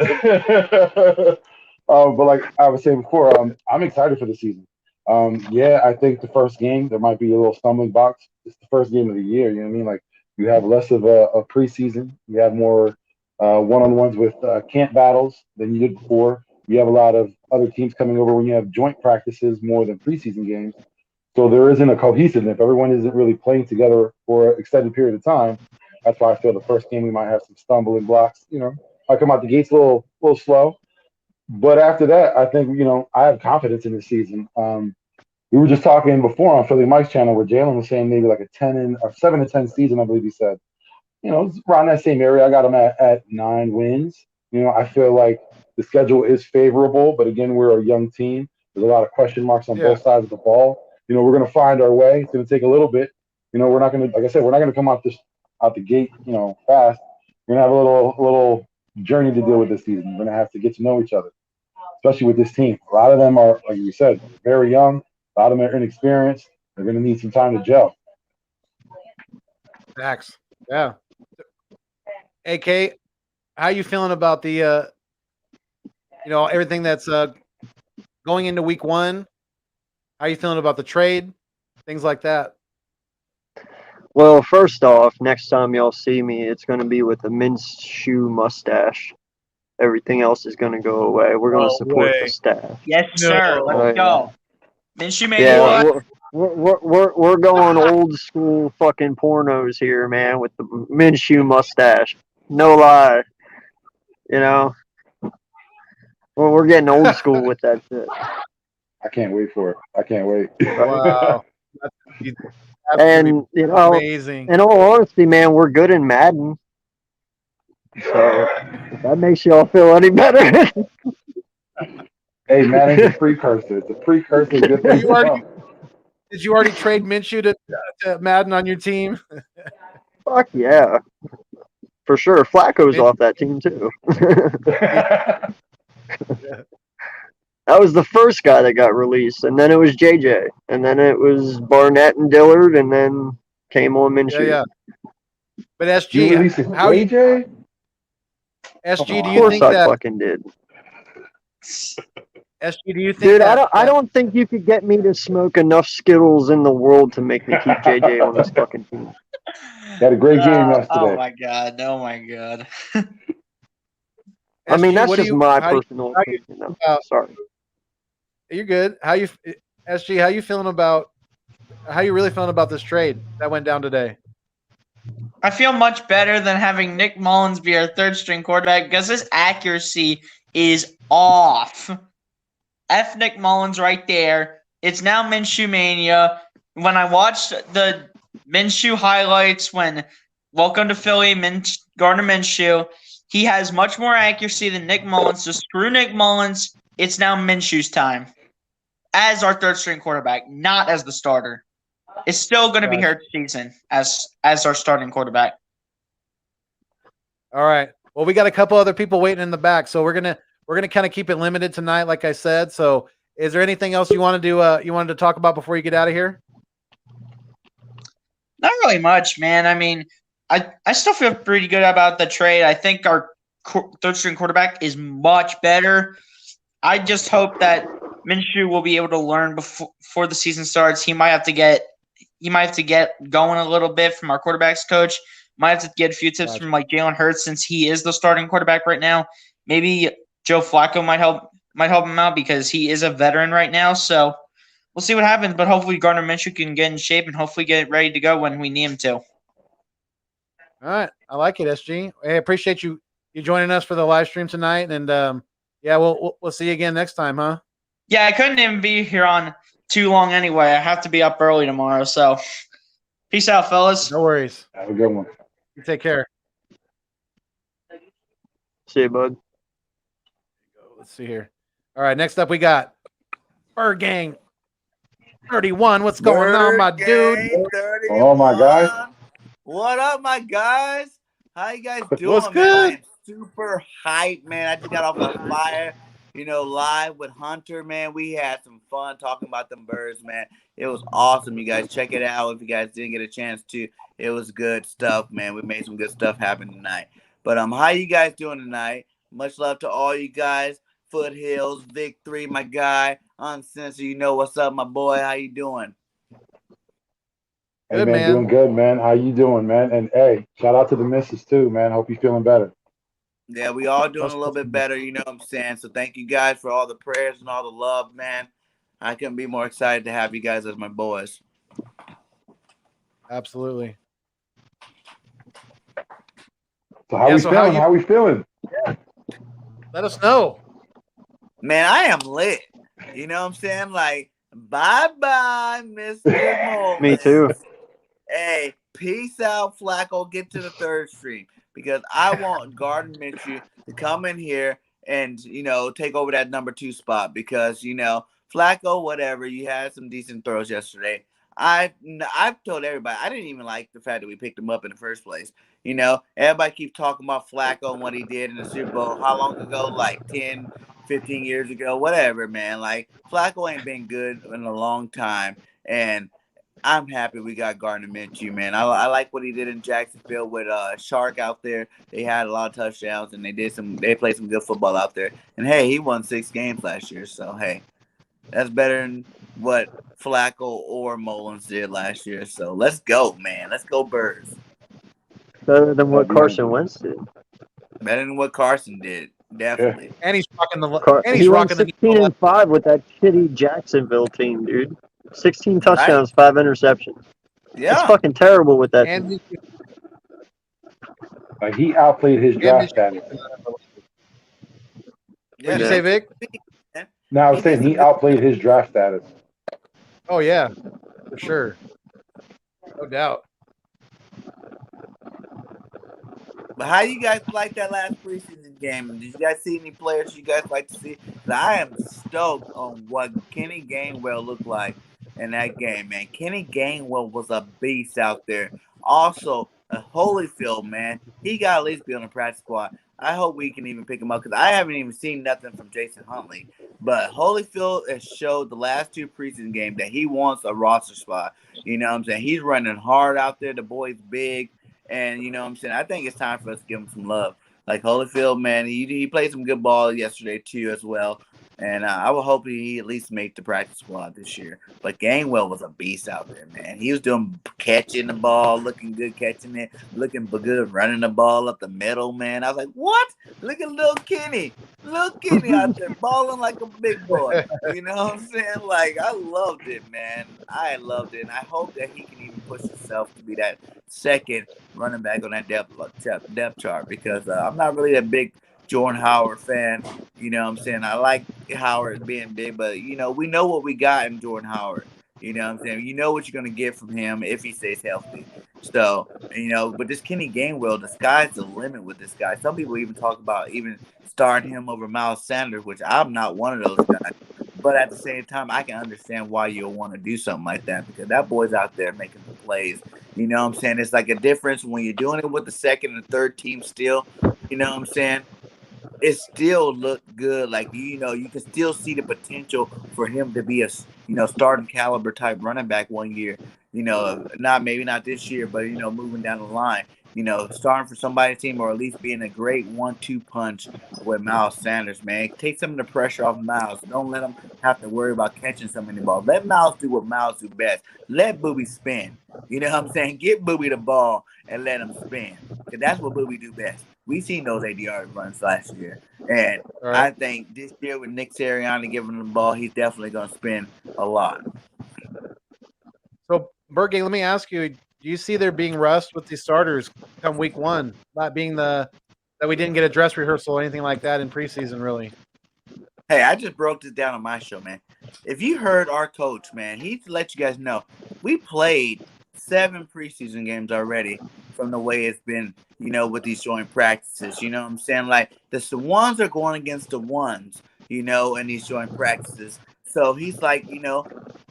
But like I was saying before, I'm excited for the season. Yeah, I think the first game there might be a little stumbling blocks. It's the first game of the year. You know what I mean? Like you have less of a preseason. You have more one-on-ones with camp battles than you did before. You have a lot of other teams coming over when you have joint practices more than preseason games. So there isn't a cohesiveness. Everyone isn't really playing together for an extended period of time. That's why I feel the first game we might have some stumbling blocks. I come out the gates a little slow. But after that, I think, I have confidence in this season. We were just talking before on Philly Mike's channel where Jalen was saying maybe like a 7-10 season, I believe he said. It's around that same area. I got him at 9 wins. I feel like the schedule is favorable, but again, we're a young team. There's a lot of question marks on both sides of the ball. We're going to find our way. It's going to take a little bit. We're not going to, like I said, we're not going to come out the gate, fast. We're going to have a little journey to deal with this season. We're going to have to get to know each other, especially with this team. A lot of them are, like you said, very young. A lot of them are inexperienced. They're going to need some time to gel. Facts. Yeah. AK, how you feeling about the, everything that's going into week 1? How you feeling about the trade? Things like that. Well, first off, next time y'all see me, it's going to be with a Minshew mustache. Everything else is going to go away. We're going to support the staff. Yes, sir. Let's go. Minshew made we're going old school fucking pornos here, man, with the Minshew mustache. No lie. We're getting old school with that shit. I can't wait for it. I can't wait. Wow. And amazing. In all honesty, man, we're good in Madden. So if that makes y'all feel any better. Hey, Madden's a precursor. It's a precursor to good things. Did you already trade Minshew to Madden on your team? Fuck yeah. For sure. Flacco's off that team too. That was the first guy that got released, and then it was JJ, and then it was Barnett and Dillard, and then came on Minshew. Yeah. But SG, how JJ? SG, do you think I that? Fucking did. SG, do you think? Dude, I don't think you could get me to smoke enough Skittles in the world to make me keep JJ on this fucking team. Had a great game yesterday. Oh my god! Oh my god! I mean, that's just my personal opinion. Sorry. You're good. SG? How you feeling about? How you really feeling about this trade that went down today? I feel much better than having Nick Mullins be our third string quarterback because his accuracy is off. F Nick Mullins right there. It's now Minshew mania. When I watched the Minshew highlights when Welcome to Philly, Gardner Minshew, he has much more accuracy than Nick Mullins. So screw Nick Mullins. It's now Minshew's time as our third string quarterback, not as the starter. It's still going to be here this season as our starting quarterback. All right. Well, we got a couple other people waiting in the back, so we're gonna kind of keep it limited tonight, like I said. So, is there anything else you want to do? You wanted to talk about before you get out of here? Not really much, man. I mean, I still feel pretty good about the trade. I think our third string quarterback is much better. I just hope that Minshew will be able to learn before the season starts. He might have to get going a little bit from our quarterbacks coach. Might have to get a few tips from like Jalen Hurts since he is the starting quarterback right now. Maybe Joe Flacco might help him out because he is a veteran right now. So we'll see what happens. But hopefully Gardner Minshew can get in shape and hopefully get ready to go when we need him to. All right, I like it, SG. I appreciate you joining us for the live stream tonight, and yeah, we'll see you again next time, huh? Yeah, I couldn't even be here on too long anyway. I have to be up early tomorrow. So peace out, fellas. No worries. Have a good one. You take care. See you, bud. Let's see here. All right, next up we got Bird Gang 31. What's going on, my dude? Oh, my guy. What up, my guys? How you guys doing, What's man? good? I am super hyped, man. I just got off a fire, live with Hunter, man. We had some fun talking about them birds, man. It was awesome. You guys check it out if you guys didn't get a chance to. It was good stuff, man. We made some good stuff happen tonight. But how you guys doing tonight? Much love to all you guys. Foothills, Vic3, my guy. Uncensored, you know what's up, my boy. How you doing? Hey, Good, man, man. doing good, man. How you doing, man? And hey, shout out to the missus too, man. Hope you're feeling better. Yeah, we all doing a little bit better, you know what I'm saying? So thank you guys for all the prayers and all the love, man. I couldn't be more excited to have you guys as my boys. Absolutely. So how we feeling? How we feeling? Let us know. Man, I am lit. You know what I'm saying? Like, bye-bye, Mr. Mullins. Me too. Hey, peace out, Flacco. Get to the third stream. Because I want Gardner Minshew to come in here and, take over that number 2 spot. Because, Flacco, whatever, you had some decent throws yesterday. I've told everybody, I didn't even like the fact that we picked him up in the first place. Everybody keeps talking about Flacco and what he did in the Super Bowl. How long ago? Like 10, 15 years ago, whatever, man. Like, Flacco ain't been good in a long time. And I'm happy we got Gardner Minshew, man. I like what he did in Jacksonville with Shark out there. They had a lot of touchdowns and they played some good football out there. And hey, he won 6 games last year, so hey, that's better than what Flacco or Mullins did last year. So let's go, man. Let's go Birds. Better than what Carson Wentz did. Better than what Carson did, definitely. And he's rocking the. He won 16-5 with that shitty Jacksonville team, dude. 16 touchdowns, 5 interceptions. Yeah, it's fucking terrible with that team. Like he outplayed his draft status. What'd you say, Vic? No, I was saying he outplayed his draft status. Oh yeah, for sure, no doubt. But how you guys like that last preseason game? Did you guys see any players you guys like to see? I am stoked on what Kenny Gainwell looked like in that game, man. Kenny Gainwell was a beast out there. Also, Holyfield, man, he got to at least be on the practice squad. I hope we can even pick him up because I haven't even seen nothing from Jason Huntley. But Holyfield has showed the last 2 preseason games that he wants a roster spot. You know what I'm saying? He's running hard out there. The boy's big. And you know what I'm saying? I think it's time for us to give him some love. Like Holyfield, man, he played some good ball yesterday too as well. And I would hope he at least make the practice squad this year. But Gainwell was a beast out there, man. He was doing catching the ball, looking good catching it, looking good running the ball up the middle, man. I was like, what? Look at little Kenny. Little Kenny out there balling like a big boy. You know what I'm saying? Like, I loved it, man. I loved it. And I hope that he can even push himself to be that second running back on that depth chart because I'm not really that big Jordan Howard fan. You know what I'm saying? I like Howard being big, but, we know what we got in Jordan Howard. You know what I'm saying? You know what you're going to get from him if he stays healthy. So, but this Kenny Gainwell, the sky's the limit with this guy. Some people even talk about even starting him over Miles Sanders, which I'm not one of those guys. But at the same time, I can understand why you'll want to do something like that because that boy's out there making the plays. You know what I'm saying? It's like a difference when you're doing it with the second and third team still. You know what I'm saying? It still looked good. Like, you can still see the potential for him to be a, starting caliber type running back one year. Maybe not this year, but, moving down the line. Starting for somebody's team or at least being a great 1-2 punch with Miles Sanders, man. Take some of the pressure off Miles. Don't let him have to worry about catching so many balls. Let Miles do what Miles do best. Let Booby spin. You know what I'm saying? Get Booby the ball and let him spin. Because that's what Booby do best. We seen those 80-yard runs last year. And I think this year with Nick Sirianni giving him the ball, he's definitely going to spin a lot. So, Berge, let me ask you, do you see there being rust with these starters come week 1? Not being that we didn't get a dress rehearsal or anything like that in preseason, really? Hey, I just broke this down on my show, man. If you heard our coach, man, he'd let you guys know. We played 7 preseason games already from the way it's been, with these joint practices. You know what I'm saying? Like, the ones are going against the ones, in these joint practices. So he's like,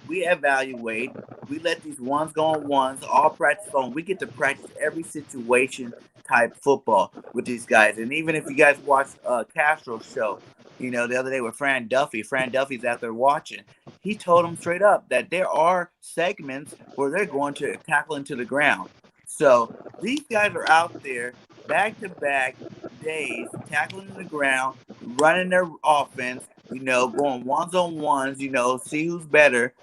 we evaluate We let these ones go on ones, all practice on. We get to practice every situation type football with these guys. And even if you guys watched Castro's show, the other day with Fran Duffy's out there watching. He told them straight up that there are segments where they're going to tackle into the ground. So these guys are out there back-to-back days, tackling the ground, running their offense, going ones-on-ones, see who's better,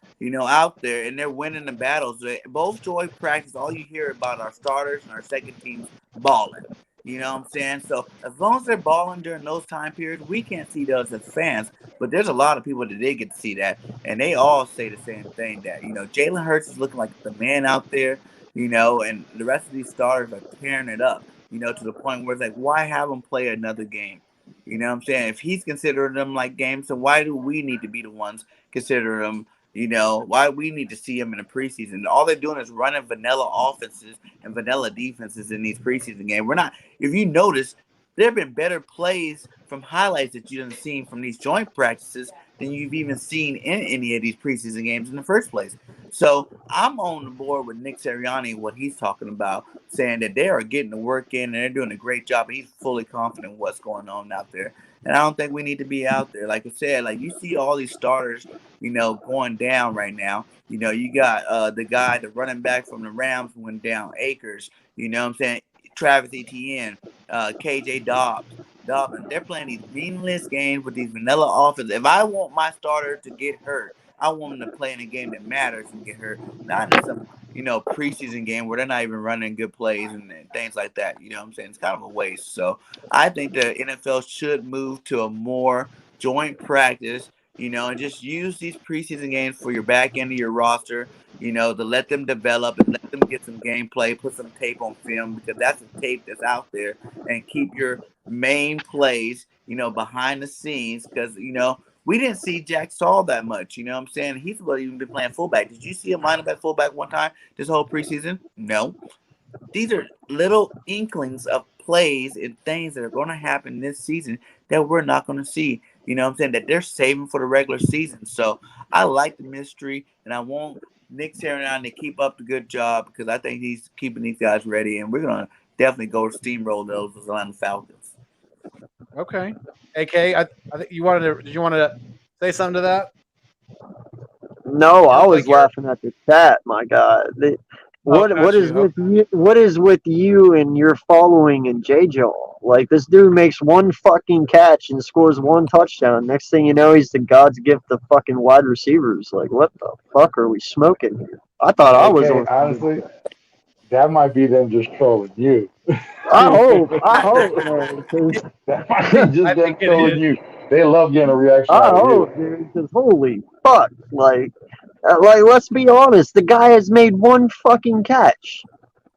out there, and they're winning the battles. Both joint practice, all you hear about our starters and our second teams balling. You know what I'm saying? So as long as they're balling during those time periods, we can't see those as fans. But there's a lot of people that did get to see that, and they all say the same thing, that Jalen Hurts is looking like the man out there, and the rest of these starters are tearing it up, to the point where it's like, why have him play another game? You know what I'm saying? If he's considering them like games, then why do we need to be the ones consider them? Why we need to see them in the preseason? All they're doing is running vanilla offenses and vanilla defenses in these preseason games. If you notice, there have been better plays from highlights that you haven't seen from these joint practices than you've even seen in any of these preseason games in the first place. So I'm on the board with Nick Sirianni, what he's talking about, saying that they are getting the work in and they're doing a great job. And he's fully confident in what's going on out there. And I don't think we need to be out there. Like I said, like you see all these starters, going down right now. You got the running back from the Rams went down, Akers. You know what I'm saying? Travis Etienne, KJ Dobbs. They're playing these meaningless games with these vanilla offenses. If I want my starter to get hurt, I want them to play in a game that matters and get hurt, not in some, preseason game where they're not even running good plays and things like that. You know what I'm saying? It's kind of a waste. So I think the NFL should move to a more joint practice, and just use these preseason games for your back end of your roster, to let them develop and let them get some gameplay, put some tape on film, because that's the tape that's out there, and keep your main plays, behind the scenes, because, we didn't see Jack Saul that much. You know what I'm saying? He's even been playing fullback. Did you see him line up at fullback one time this whole preseason? No. These are little inklings of plays and things that are going to happen this season that we're not going to see. You know what I'm saying? That they're saving for the regular season. So I like the mystery, and I want Nick Sirianni to keep up the good job, because I think he's keeping these guys ready, and we're going to definitely go steamroll those Atlanta Falcons. Okay. AK, I think did you want to say something to that? No, I was laughing at the chat. My God, what is with you and your following and J-Jaw? Like, this dude makes one fucking catch and scores one touchdown. Next thing you know, he's the God's gift of fucking wide receivers. Like, what the fuck are we smoking here? I thought I was on. Honestly, that might be them just trolling you. I hope, man. That might be just them trolling you. They love getting a reaction. I hope, dude. Because holy fuck, like, let's be honest. The guy has made one fucking catch.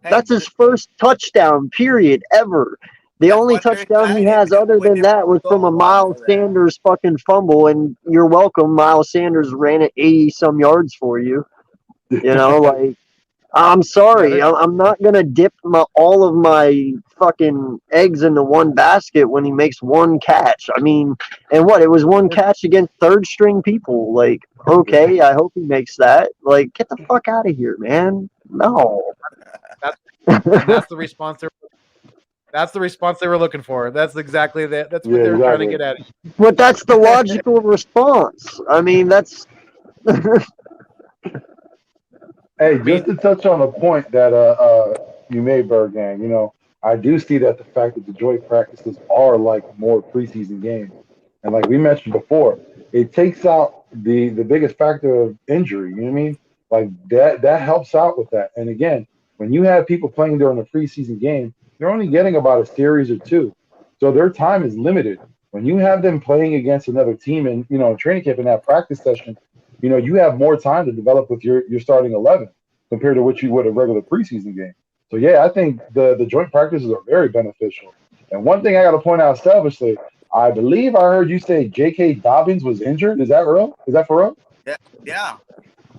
That's his first touchdown, period, ever. The only touchdown he has other than that was from a Miles Sanders fucking fumble, and you're welcome. Miles Sanders ran it 80-some yards for you. Like, I'm sorry. I'm not going to dip all of my fucking eggs into one basket when he makes one catch. I mean, and what? It was one catch against third-string people. Like, okay, I hope he makes that. Like, get the fuck out of here, man. No. That's the response they were looking for. That's exactly that. That's what they're trying to get at. But that's the logical response. I mean, that's. Hey, just to touch on a point that you made, Bergang, I do see that the fact that the joint practices are like more preseason games. And like we mentioned before, it takes out the biggest factor of injury, you know what I mean? Like that helps out with that. And again, when you have people playing during a preseason game, they're only getting about a series or two. So their time is limited. When you have them playing against another team in training camp in that practice session, you have more time to develop with your starting 11 compared to what you would a regular preseason game. So, yeah, I think the joint practices are very beneficial. And one thing I got to point out selfishly, I believe I heard you say J.K. Dobbins was injured. Is that real? Is that for real? Yeah.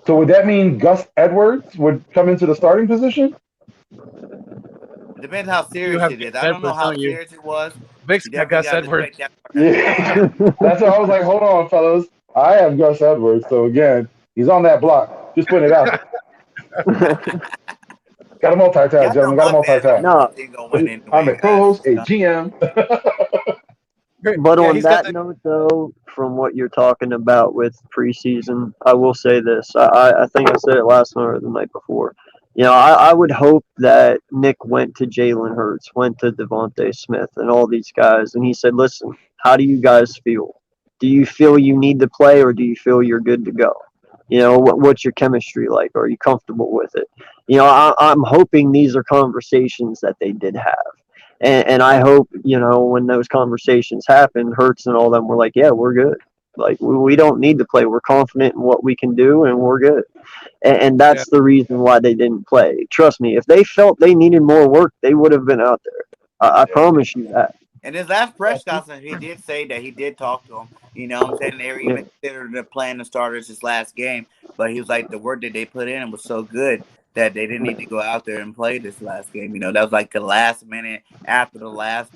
So would that mean Gus Edwards would come into the starting position? It depends how serious it is. I don't know how serious it was. Gus Edwards. Yeah. That's what I was like, hold on, fellas. I have Gus Edwards. So, again, he's on that block. Just putting it out. Got to multitask, Y'all know gentlemen. Got to my fantasy multitask. No. team gonna win anyway, I'm a guys. co-host, a GM. But Yeah, on he's got that note, though, from what you're talking about with preseason, I will say this. I think I said it last night or the night before. I would hope that Nick went to Jalen Hurts, went to Devontae Smith, and all these guys, and he said, "Listen, how do you guys feel? Do you feel you need to play, or do you feel you're good to go? What's your chemistry like? Are you comfortable with it?" I'm hoping these are conversations that they did have. And I hope, when those conversations happen, Hurts and all them were like, yeah, we're good. Like, we don't need to play. We're confident in what we can do, and we're good. And Yeah. that's the reason why they didn't play. Trust me, if they felt they needed more work, they would have been out there. I promise you that. And his last press conference, he did say that he did talk to him. You know what I'm saying? They were even considered the playing the starters his last game. But he was like, the work that they put in was so good that they didn't need to go out there and play this last game. That was like the last minute after the last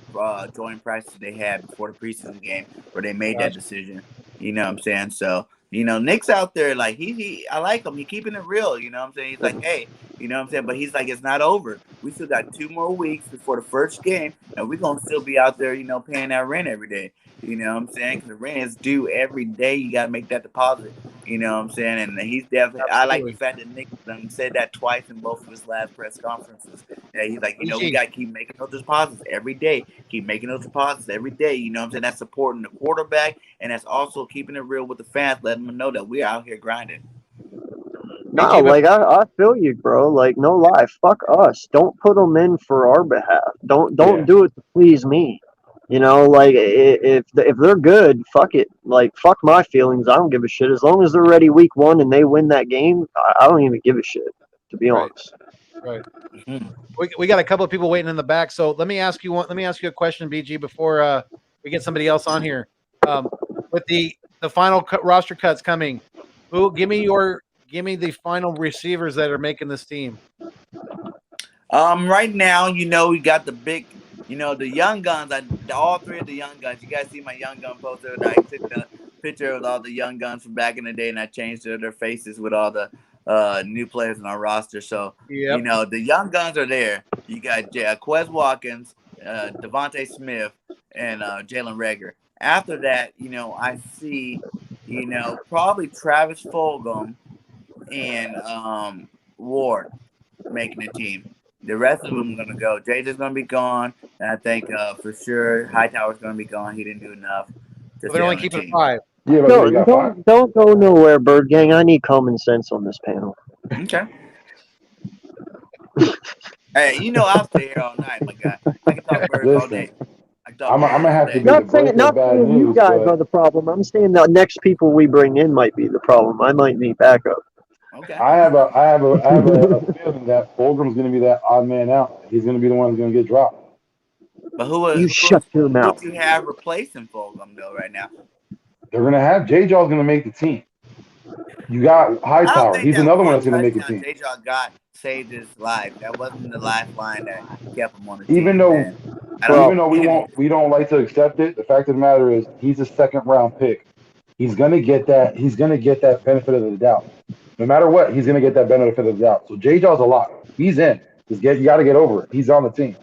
joint practice they had before the preseason game where they made that decision. You know what I'm saying? So, Nick's out there like he I like him. He keeping it real. You know what I'm saying? He's like, hey, you know what I'm saying? But he's like, it's not over. We still got 2 more weeks before the first game, and we're going to still be out there, paying that rent every day. You know what I'm saying? Because the rent is due every day. You got to make that deposit. You know what I'm saying? And he's definitely, I like the fact that Nick said that twice in both of his last press conferences. Yeah, he's like, we got to keep making those deposits every day. Keep making those deposits every day. You know what I'm saying? That's supporting the quarterback, and that's also keeping it real with the fans, letting them know that we're out here grinding. No, like I feel you, bro. Like no lie, fuck us. Don't put them in for our behalf. Don't do it to please me. Like if they're good, fuck it. Like fuck my feelings. I don't give a shit. As long as they're ready week 1 and they win that game, I don't even give a shit. To be honest. Right. We got a couple of people waiting in the back. So let me ask you a question, BG, before we get somebody else on here. With the final roster cuts coming, give me the final receivers that are making this team. Right now, we got the big, the young guns. All 3 of the young guns. You guys see my young gun poster? I took the picture of all the young guns from back in the day, and I changed their faces with all the new players on our roster. So, the young guns are there. You got Quez Watkins, Devontae Smith, and Jalen Reagor. After that, I see, probably Travis Fulgham and Ward making the team. The rest of them are going to go. JJ's going to be gone. And I think for sure Hightower's going to be gone. He didn't do enough. They're only keeping 5. Yeah, don't go nowhere, Bird Gang. I need common sense on this panel. Okay. Hey, I'll stay here all night, my guy. I can talk birds all day. I'm gonna have to be Not saying news, you guys are the problem. I'm saying the next people we bring in might be the problem. I might need backup. Okay. I have a feeling that Fulgram's going to be that odd man out. He's going to be the one who's going to get dropped. But who shut your mouth. Who do you have replacing Fulgham though right now? They're going to have J-Jaw's going to make the team. You got Hightower. He's another one that's going to make the team. J-Jaw saved his life. That wasn't the lifeline that kept him on the team. Even though we don't like to accept it, the fact of the matter is he's a 2nd round pick. He's going to get that. He's going to get that benefit of the doubt. No matter what, he's going to get that benefit of the doubt. So J-Jaw's a lock. He's in. You got to get over it. He's on the team.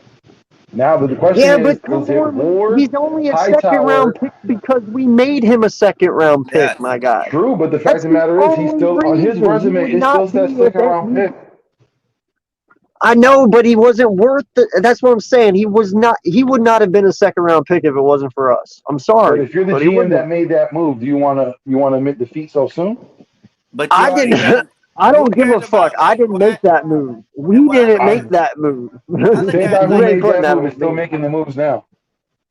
Now the question is it Ward, he's only a Hightower, 2nd round pick because we made him a 2nd round pick, my guy. True, but the fact of the matter is he's still on his resume. It still says 2nd round pick. I know, but he wasn't worth it. That's what I'm saying. He would not have been a 2nd round pick if it wasn't for us. I'm sorry. But if you're the GM that made that move, do you want to admit defeat so soon? But I didn't. I don't give a fuck. I didn't make that move. We didn't make that move. The same guy who made that move is still making the moves now.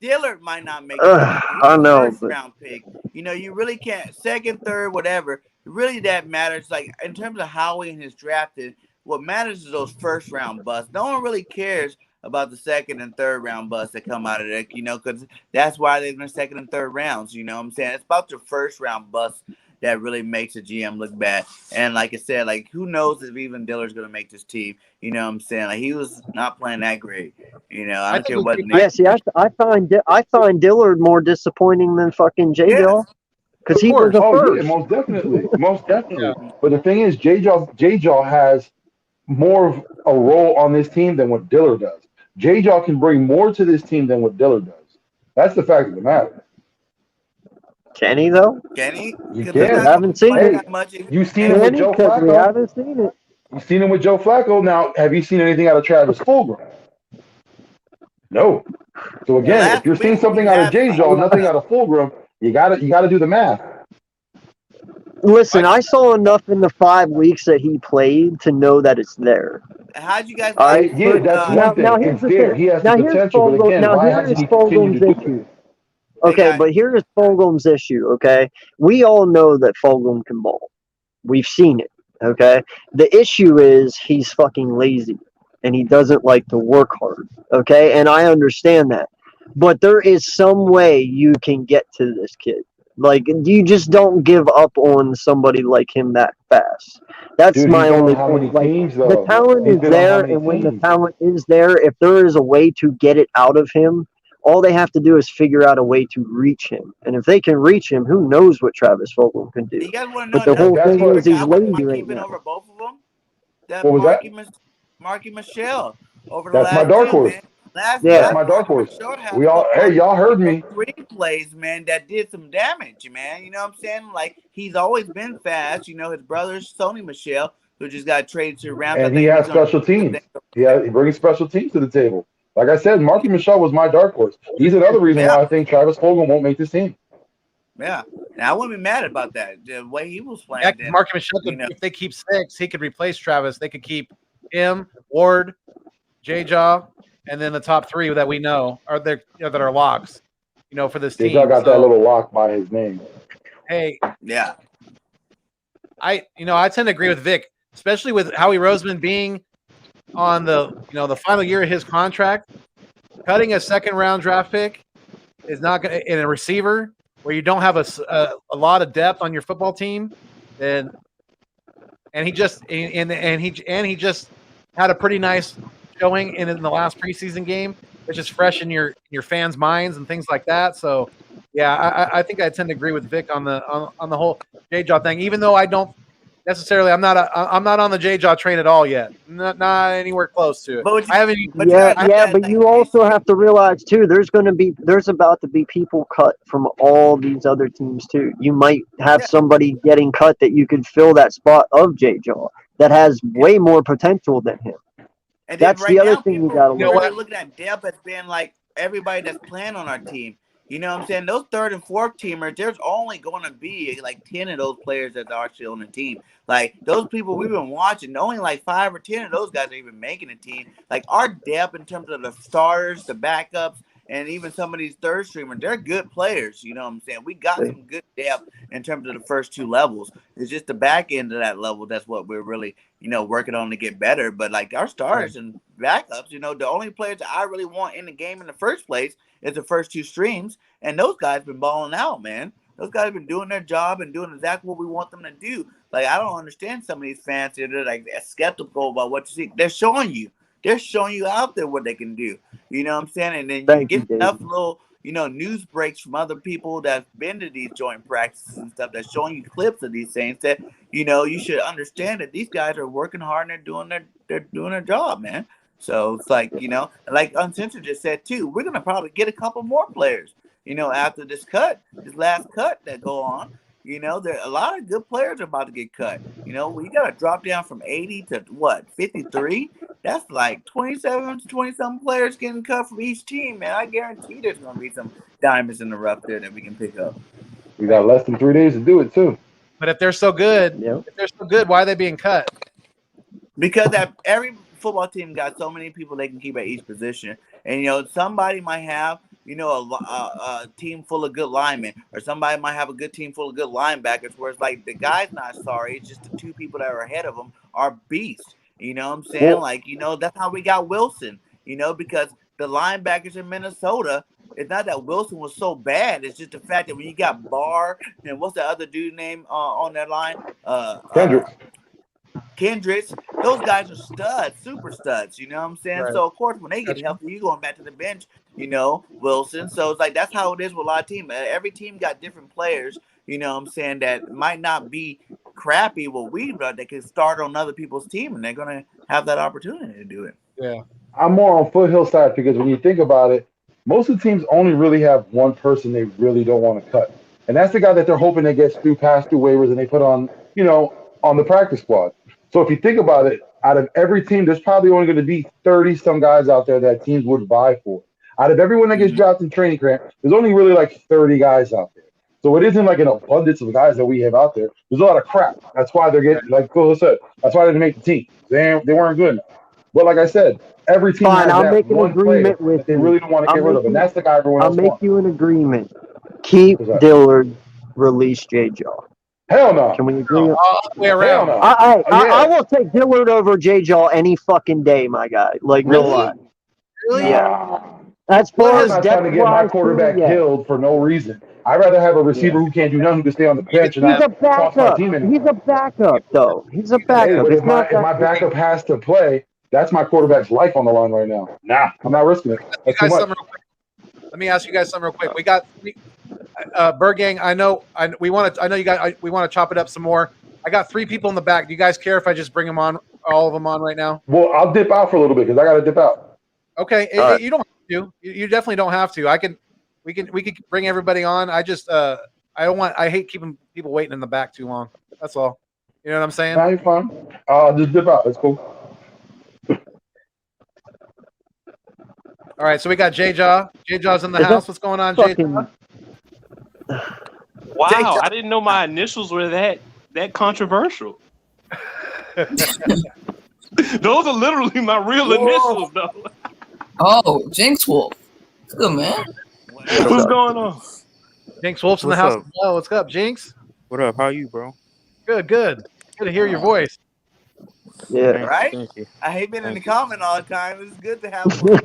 Dillard might not make it. I know. First round pick. You really can't. 2nd, 3rd, whatever. Really, that matters. Like in terms of how he is drafted, what matters is those 1st round busts. No one really cares about the 2nd and 3rd round busts that come out of there. Because that's why they've been 2nd and 3rd rounds. You know what I'm saying? It's about your 1st round busts that really makes a GM look bad. And like I said, who knows if even Dillard's going to make this team? You know what I'm saying? He was not playing that great. I don't care what. Yeah, see, I find Dillard more disappointing than fucking J-Jaw. Because he was the first. Yeah, most definitely. Yeah. But the thing is, J-Jaw has more of a role on this team than what Dillard does. J-Jaw can bring more to this team than what Dillard does. That's the fact of the matter. Can he though? Can he? You 'Cause can. they're We not haven't seen playing it. that much. You've seen it with Can he? Joe Because we Flacco. haven't seen it. You've seen it with Joe Flacco. Now, have you seen anything out of Travis Fulgham? No. So again, Last if you're seeing week something we out of had- J-Jaw, nothing out of Fulgham, you gotta do the math. Listen, I saw enough in the 5 weeks that he played to know that it's there. How'd you guys All like? right. Yeah, that's Now, one thing. now here's It's the there. thing. He has Now the here's potential, but Fogel. again, Now why here hasn't is he continued Fogel's to do issue. it? Okay, guys. but here is Fogel's issue. Okay, we all know that Fogel can ball. We've seen it. Okay, the issue is he's fucking lazy and he doesn't like to work hard. Okay, and I understand that, but there is some way you can get to this kid. Like you just don't give up on somebody like him that fast. That's Dude, my he's been only on how many point. Like teams, the though? talent He's is been on how there, many and when the teams? talent is there, if there is a way to get it out of him, all they have to do is figure out a way to reach him. And if they can reach him, who knows what Travis Fulgham can do? You guys want to know But the another whole That's thing what- is he's I wouldn't lazy mind right keeping now. over both of them. That What was that? Marky Michelle over the That's my last dark two, horse. man. Last Yeah. That's my dark horse. Michelle had We all, hey, y'all heard me. screenplays, man, that did some damage, man. You know what I'm saying? Like he's always been fast. You know, his brother Sony Michelle, who just got traded to the Rams. And he has special teams. He brings special teams to the table. Like I said, Marky Michelle was my dark horse. He's another reason why I think Travis Fulgham won't make this team. Yeah, and I wouldn't be mad about that. The way he was playing. Yeah, then, Marky Michelle, if they keep 6, he could replace Travis. They could keep him, Ward, J-Jaw, and then the top 3 that we know are there that are locks. You know, for this team. J-Jaw got that little lock by his name. Hey, yeah, I tend to agree with Vic, especially with Howie Roseman being on the final year of his contract. Cutting a second-round draft pick is not going to in a receiver where you don't have a lot of depth on your football team, and he just had a pretty nice showing in the last preseason game, which is fresh in your fans' minds and things like that. So, yeah, I think I tend to agree with Vic on the whole J-Jaw thing, even though I don't necessarily I'm not on the J-Jaw train at all yet. Not anywhere close to it. But I haven't. but But you also have to realize too, there's about to be people cut from all these other teams too. You might have somebody getting cut that you could fill that spot of J-Jaw that has way more potential than him. And That's then the other now, thing you people gotta really look at. looking at depth as being like everybody that's playing on our team. You know what I'm saying? Those third and fourth teamers, there's only going to be like 10 of those players that are actually on the team. Like those people we've been watching, only like 5 or 10 of those guys are even making a team. Like our depth in terms of the starters, the backups, and even some of these third streamers, they're good players. You know what I'm saying? We got some good depth in terms of the first 2 levels. It's just the back end of that level that's what we're really, working on to get better. But like our starters and backups, the only players that I really want in the game in the first place is the first 2 streams. And those guys been balling out, man. Those guys have been doing their job and doing exactly what we want them to do. Like, I don't understand some of these fans that are like skeptical about what you see. They're showing you. They're showing you out there what they can do. You know what I'm saying? And then you get enough little, news breaks from other people that's been to these joint practices and stuff that's showing you clips of these things that, you should understand that these guys are working hard and they're doing their job, man. So it's like, like Uncensored just said too, we're gonna probably get a couple more players, after this last cut that go on. There a lot of good players are about to get cut. We got to drop down from 80 to 53. That's like 27 to 20-something players getting cut from each team, man. I guarantee there's going to be some diamonds in the rough there that we can pick up. We got less than 3 days to do it too. But if they're so good, why are they being cut? Because every football team got so many people they can keep at each position, and somebody might have a team full of good linemen, or somebody might have a good team full of good linebackers. Where it's like the guy's not sorry, it's just the 2 people that are ahead of them are beasts. You know what I'm saying? That's how we got Wilson. Because the linebackers in Minnesota. It's not that Wilson was so bad. It's just the fact that when you got Barr and what's the other dude name on that line? Kendricks, those guys are studs, super studs, you know what I'm saying? Right. So, of course, when they get healthy, you're going back to the bench, Wilson. So, it's like that's how it is with a lot of teams. Every team got different players, you know what I'm saying, that might not be crappy what we run. They can start on other people's team, and they're going to have that opportunity to do it. Yeah. I'm more on Foothills side because when you think about it, most of the teams only really have one person they really don't want to cut. And that's the guy that they're hoping they get past through waivers and they put on, on the practice squad. So if you think about it, out of every team, there's probably only going to be 30-some guys out there that teams would vie for. Out of everyone that gets drafted in training camp, there's only really like 30 guys out there. So it isn't like an abundance of guys that we have out there. There's a lot of crap. That's why they're getting, like Phil said, that's why they didn't make the team. They weren't good enough. But like I said, every team Fine, has I'll that make an one agreement player with that they you. really don't want to get rid of, and that's the guy everyone I'll else make wants. you an agreement. Keep What's that? Dillard, release J. Jaw. Hell no. Can we agree? All the way Hell around. no. I will take Dillard over J. Jaw any fucking day, my guy. Like, no lie. Really? Yeah. As far I'm as not trying to get my quarterback killed for no reason. I'd rather have a receiver who can't do nothing, who can stay on the bench and He's a not cost my backup. team anything. He's a backup, though. He's a Hey, backup. but It's if my not that backup has to play, that's my quarterback's life on the line right now. Nah, I'm not risking it. That's too much. Let me ask you guys something real quick. We got Bird Gang. I know you guys. We want to chop it up some more. I got 3 people in the back. Do you guys care if I just bring them on, all of them on right now? Well, I'll dip out for a little bit because I got to dip out. Okay, you don't have to. You definitely don't have to. We could bring everybody on. I just I hate keeping people waiting in the back too long. That's all. You know what I'm saying? Nah, you're fine. I'll just dip out. That's cool. All right, so we got J Jaw. J Jaw's in the Is house. that What's going on, J fucking- Jaw? Wow, I didn't know my initials were that controversial. Those are literally my real initials, though. Oh, Jinx Wolf. It's good, man. What's going on? Jinx Wolf's in the What's house. up? Oh, what's up, Jinx? What up? How are you, bro? Good. Good to hear your voice. Yeah. Right? Thank you. I hate being in the Thank you. comment all the time. It's good to have one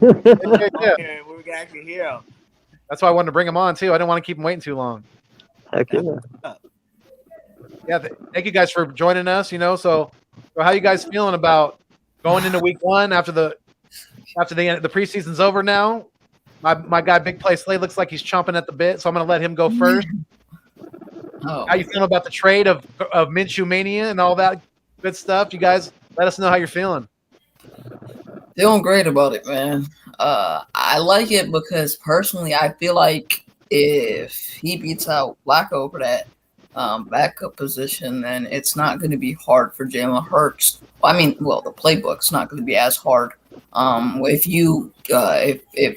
Yeah. here where we can actually hear him. That's why I wanted to bring him on too. I didn't want to keep him waiting too long. Heck yeah. Yeah, thank you guys for joining us. So how you guys feeling about going into week 1 after the end? The preseason's over now. My guy Big Play Slade looks like he's chomping at the bit, so I'm going to let him go first. Oh, How you feeling about the trade of Minshew Mania and all that good stuff? You guys let us know how you're feeling. feeling great about it, man. I like it because personally, I feel like if he beats out Flacco for that backup position, then it's not going to be hard for Jalen Hurts. The playbook's not going to be as hard. If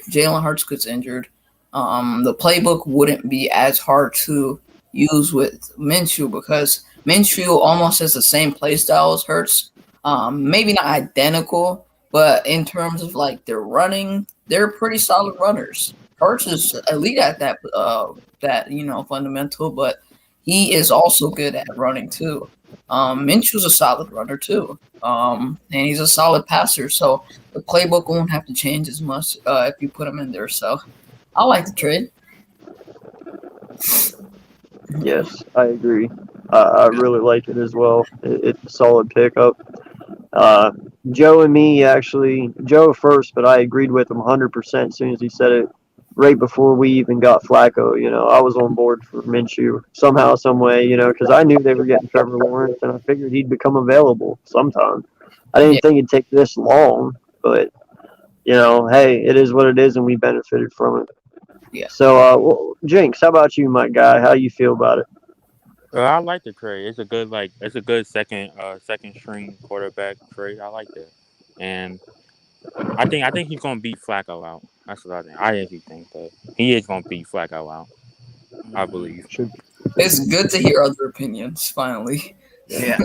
Jalen Hurts gets injured, the playbook wouldn't be as hard to use with Minshew because Minshew almost has the same play style as Hurts. Maybe not identical, but in terms of like their running, they're pretty solid runners. Hurts is elite at that fundamental, but he is also good at running too. Minshew's a solid runner too, and he's a solid passer. So the playbook won't have to change as much if you put him in there. So I like the trade. Yes, I agree. I really like it as well. It's a solid pickup. Joe and me, actually, Joe first, but I agreed with him 100% as soon as he said it right before we even got Flacco. I was on board for Minshew somehow, some way, because I knew they were getting Trevor Lawrence, and I figured he'd become available sometime. I didn't think it'd take this long, but, hey, it is what it is, and we benefited from it. Yeah. So, Jinx, how about you, my guy? How you feel about it? I like the trade. It's a good second string quarterback trade. I like that, and I think he's gonna beat Flacco out. That's what I think. I actually think that he is gonna beat Flacco out. I believe. It's good to hear other opinions. Finally. Yeah.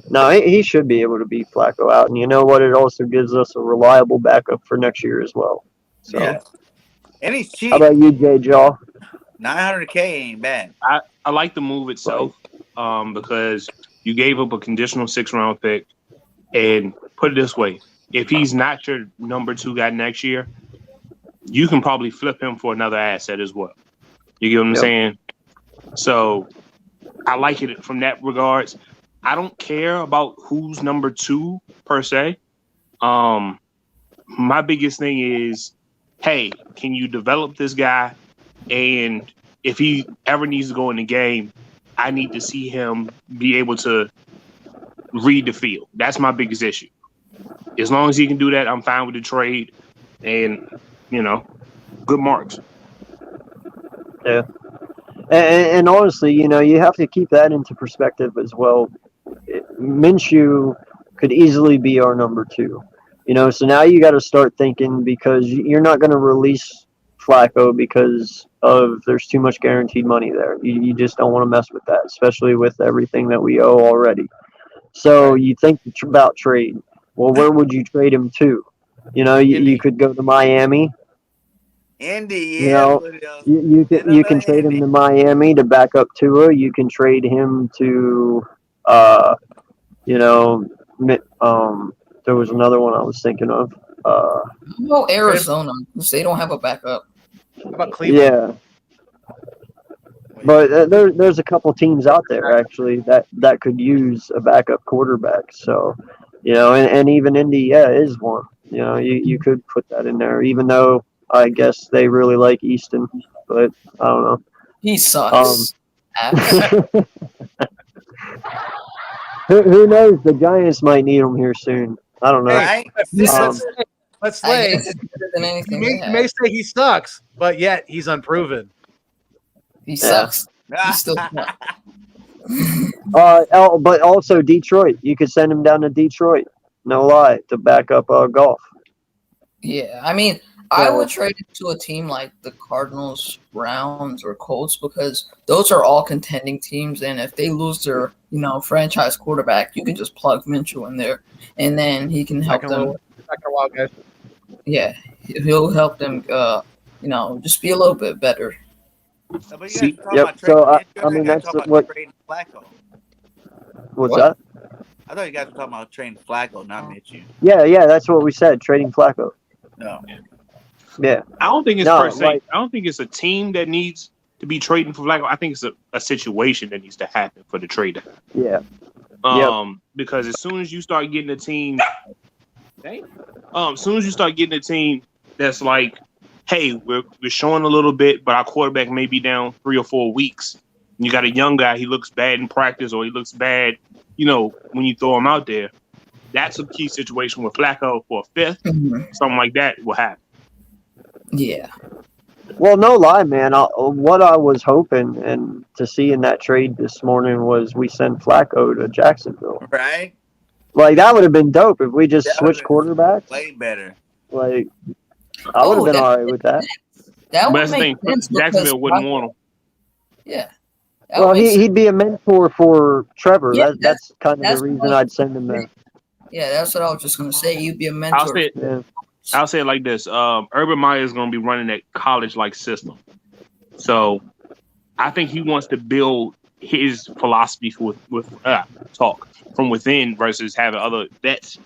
No, he should be able to beat Flacco out, and you know what? It also gives us a reliable backup for next year as well. So, Yeah. And he's cheap. how about you, J. Jaw? $900K ain't bad. I like the move itself because you gave up a conditional 6th-round pick. And put it this way, if he's not your number 2 guy next year, you can probably flip him for another asset as well. You get what I'm saying? So I like it from that regards. I don't care about who's number 2 per se. My biggest thing is, hey, can you develop this guy? And if he ever needs to go in the game, I need to see him be able to read the field. That's my biggest issue. As long as he can do that, I'm fine with the trade, and good marks. Yeah. And honestly, you have to keep that into perspective as well. Minshew could easily be our number 2. So now you got to start thinking, because you're not going to release Flacco because there's too much guaranteed money there. You just don't want to mess with that, especially with everything that we owe already. So you think about trade. Well, where would you trade him to? You could go to Miami. Indy, yeah. You can trade him to Miami to back up Tua. You can trade him to, there was another one I was thinking of. Arizona, because they don't have a backup. How about Cleveland? Yeah. But there's a couple teams out there actually that could use a backup quarterback. So, and even Indy, is one. You could put that in there, even though I guess they really like Easton, but I don't know. He sucks. Who knows? The Giants might need him here soon. I don't know. Hey, let's say you may say he sucks, but yet he's unproven. He sucks. He's still but also Detroit. You could send him down to Detroit. No lie, to back up Golf. Yeah, I mean, I would trade it to a team like the Cardinals, Browns, or Colts, because those are all contending teams, and if they lose their, franchise quarterback, you can just plug Minshew in there, and then he can help them. Yeah, he'll help them. Just be a little bit better. Yep. So I mean, that's what. What's that? I thought you guys were talking about trading Flacco, not Minshew. Yeah, that's what we said. Trading Flacco. No. Yeah. I don't think it's per se. I don't think it's a team that needs to be trading for Flacco. I think it's a situation that needs to happen for the trade. Yeah. Because as soon as you start getting a team, that's like, hey, we're showing a little bit, but our quarterback may be down 3 or 4 weeks. And you got a young guy, he looks bad in practice, or he looks bad, when you throw him out there. That's a key situation with Flacco for a 5th. Something like that will happen. Yeah. Well, no lie, man. What I was hoping and to see in that trade this morning was we send Flacco to Jacksonville. Right. Like, that would have been dope if we just switched quarterbacks. Way better. Like, I would have been all right with that. That would make sense. Jacksonville wouldn't want him. Yeah. Well, he'd be a mentor for Trevor. Yeah, that's kind of the reason I'd send him there. Yeah, that's what I was just going to say. You'd be a mentor. I'll say it like this. Urban Meyer is going to be running that college-like system. So I think he wants to build his philosophy with talk from within versus having other vets,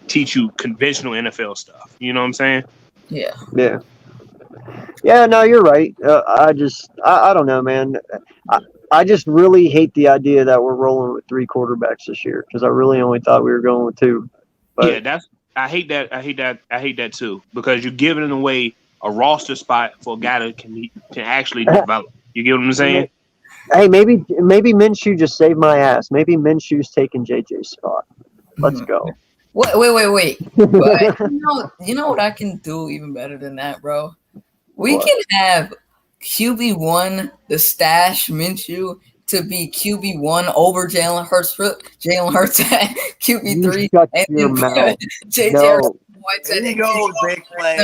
teach you conventional NFL stuff. You know what I'm saying? Yeah. Yeah. Yeah, no, you're right. I don't know, man. I just really hate the idea that we're rolling with 3 quarterbacks this year, because I really only thought we were going with 2. But, yeah, I hate that too, because you're giving away a roster spot for a guy that can actually develop. You get what I'm saying? Hey, maybe Minshew just saved my ass. Maybe Minshew's taking JJ's spot. Let's go. Wait. But, you know what I can do even better than that, bro? We can have QB1, the stash Minshew, to be QB1 over Jalen Hurts at QB3, and then put JJ Whiteside. There you go, big play.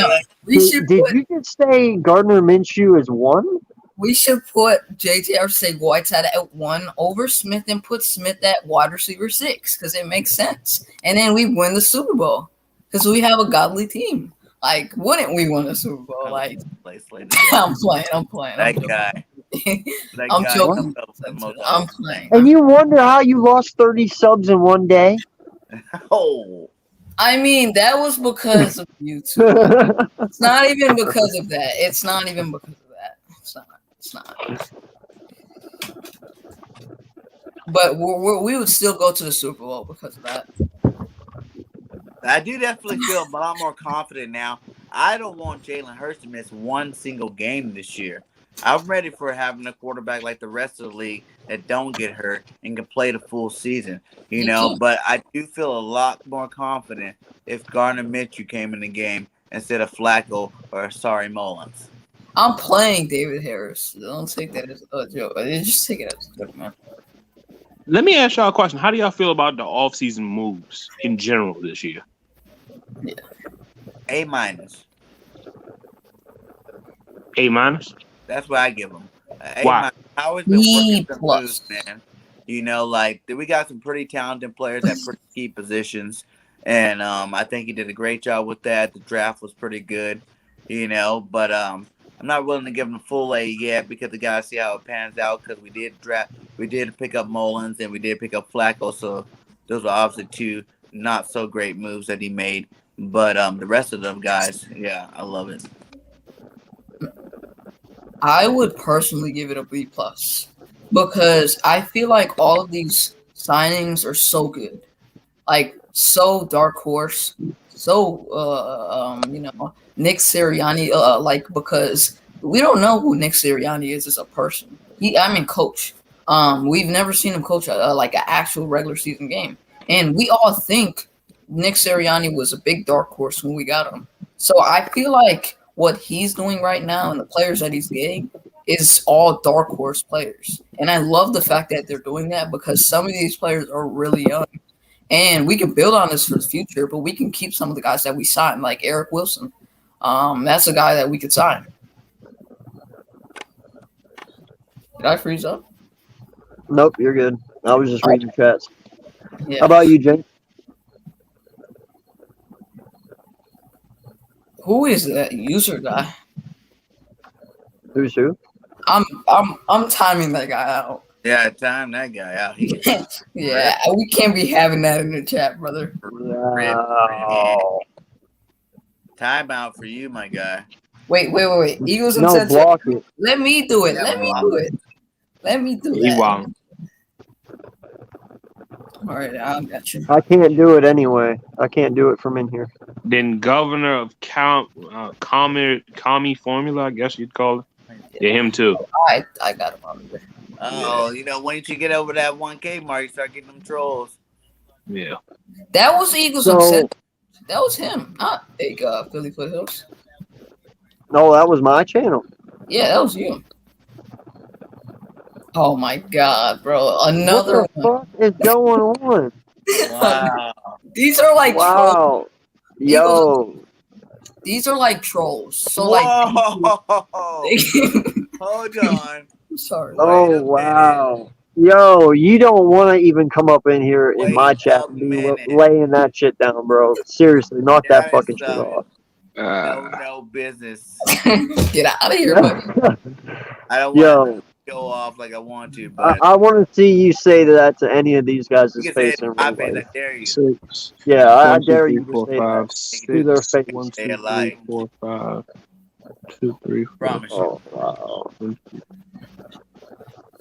Did you just say Gardner Minshew is 1? We should put JJ Whiteside at 1 over Smith and put Smith at wide receiver 6, because it makes sense. And then we win the Super Bowl because we have a godly team. Like, wouldn't we win a Super Bowl? Like, I'm playing. That guy. I'm joking. I'm playing. And you wonder how you lost 30 subs in one day? Oh. I mean, that was because of YouTube. It's not even because of that. It's not. But we would still go to the Super Bowl because of that. I do definitely feel a lot more confident now. I don't want Jalen Hurts to miss one single game this year. I'm ready for having a quarterback like the rest of the league that don't get hurt and can play the full season. You know, but I do feel a lot more confident if Gardner Minshew came in the game instead of Flacco or Mullins. I'm playing David Harris. Don't take that as a joke. Just take it as a joke, man. Let me ask y'all a question. How do y'all feel about the offseason moves in general this year? Yeah. A-. A-? That's what I give them. Why? I always been working some B+. moves, man. You know, like we got some pretty talented players at pretty key positions, and I think he did a great job with that. The draft was pretty good, you know, but I'm not willing to give him a full A yet because we gotta see how it pans out. Because we did pick up Mullins and we did pick up Flacco, so those are obviously two not so great moves that he made. But the rest of them guys, yeah, I love it. I would personally give it a B+ because I feel like all of these signings are so good, like so dark horse, so Nick Sirianni, like because we don't know who Nick Sirianni is as a person. Coach. We've never seen him coach like an actual regular season game, and we all think Nick Sirianni was a big dark horse when we got him. So I feel like what he's doing right now and the players that he's getting is all dark horse players. And I love the fact that they're doing that because some of these players are really young. And we can build on this for the future, but we can keep some of the guys that we signed, like Eric Wilson. That's a guy that we could sign. Did I freeze up? Nope, you're good. I was just reading chats. Yeah. How about you, Jake? Who is that user guy? Who's who? I'm timing that guy out. Yeah, time that guy out. Yeah, we can't be having that in the chat, brother. Wow. Time out for you, my guy. Wait. Eagles No, Uncensored. block it. Let me do it. Yeah, Let me do it. Let me do He that. won. All right, I got you. I can't do it anyway. I can't do it from in here. Then governor of commie formula, I guess you'd call it. Yeah, him too. I got him on there. Oh, you know, once you get over that 1K mark, you start getting them trolls. Yeah. That was Eagles Uncensored. That was him, not Philly Foothills. No, that was my channel. Yeah, that was you. Oh my God, bro! Another What the fuck is going on? Wow. These are like trolls. Wow. Yo. These are like trolls. So Whoa. Hold on. Sorry. Oh, wow. Yo, you don't want to even come up in here in my chat and be laying that shit down, bro. Seriously, knock that fucking shit off. No business. Get out of here, buddy. I don't want to go off like I want to, but I want to see you say that to any of these guys' you can face say in it in my real face. life. I dare you. Six. Yeah, I One, two, dare three, you to four, say five, that six. to their face. 1, 2, Stay 3, alive. 4, 5. 2, 3, 4. Promise you. Oh, wow. 1, 2,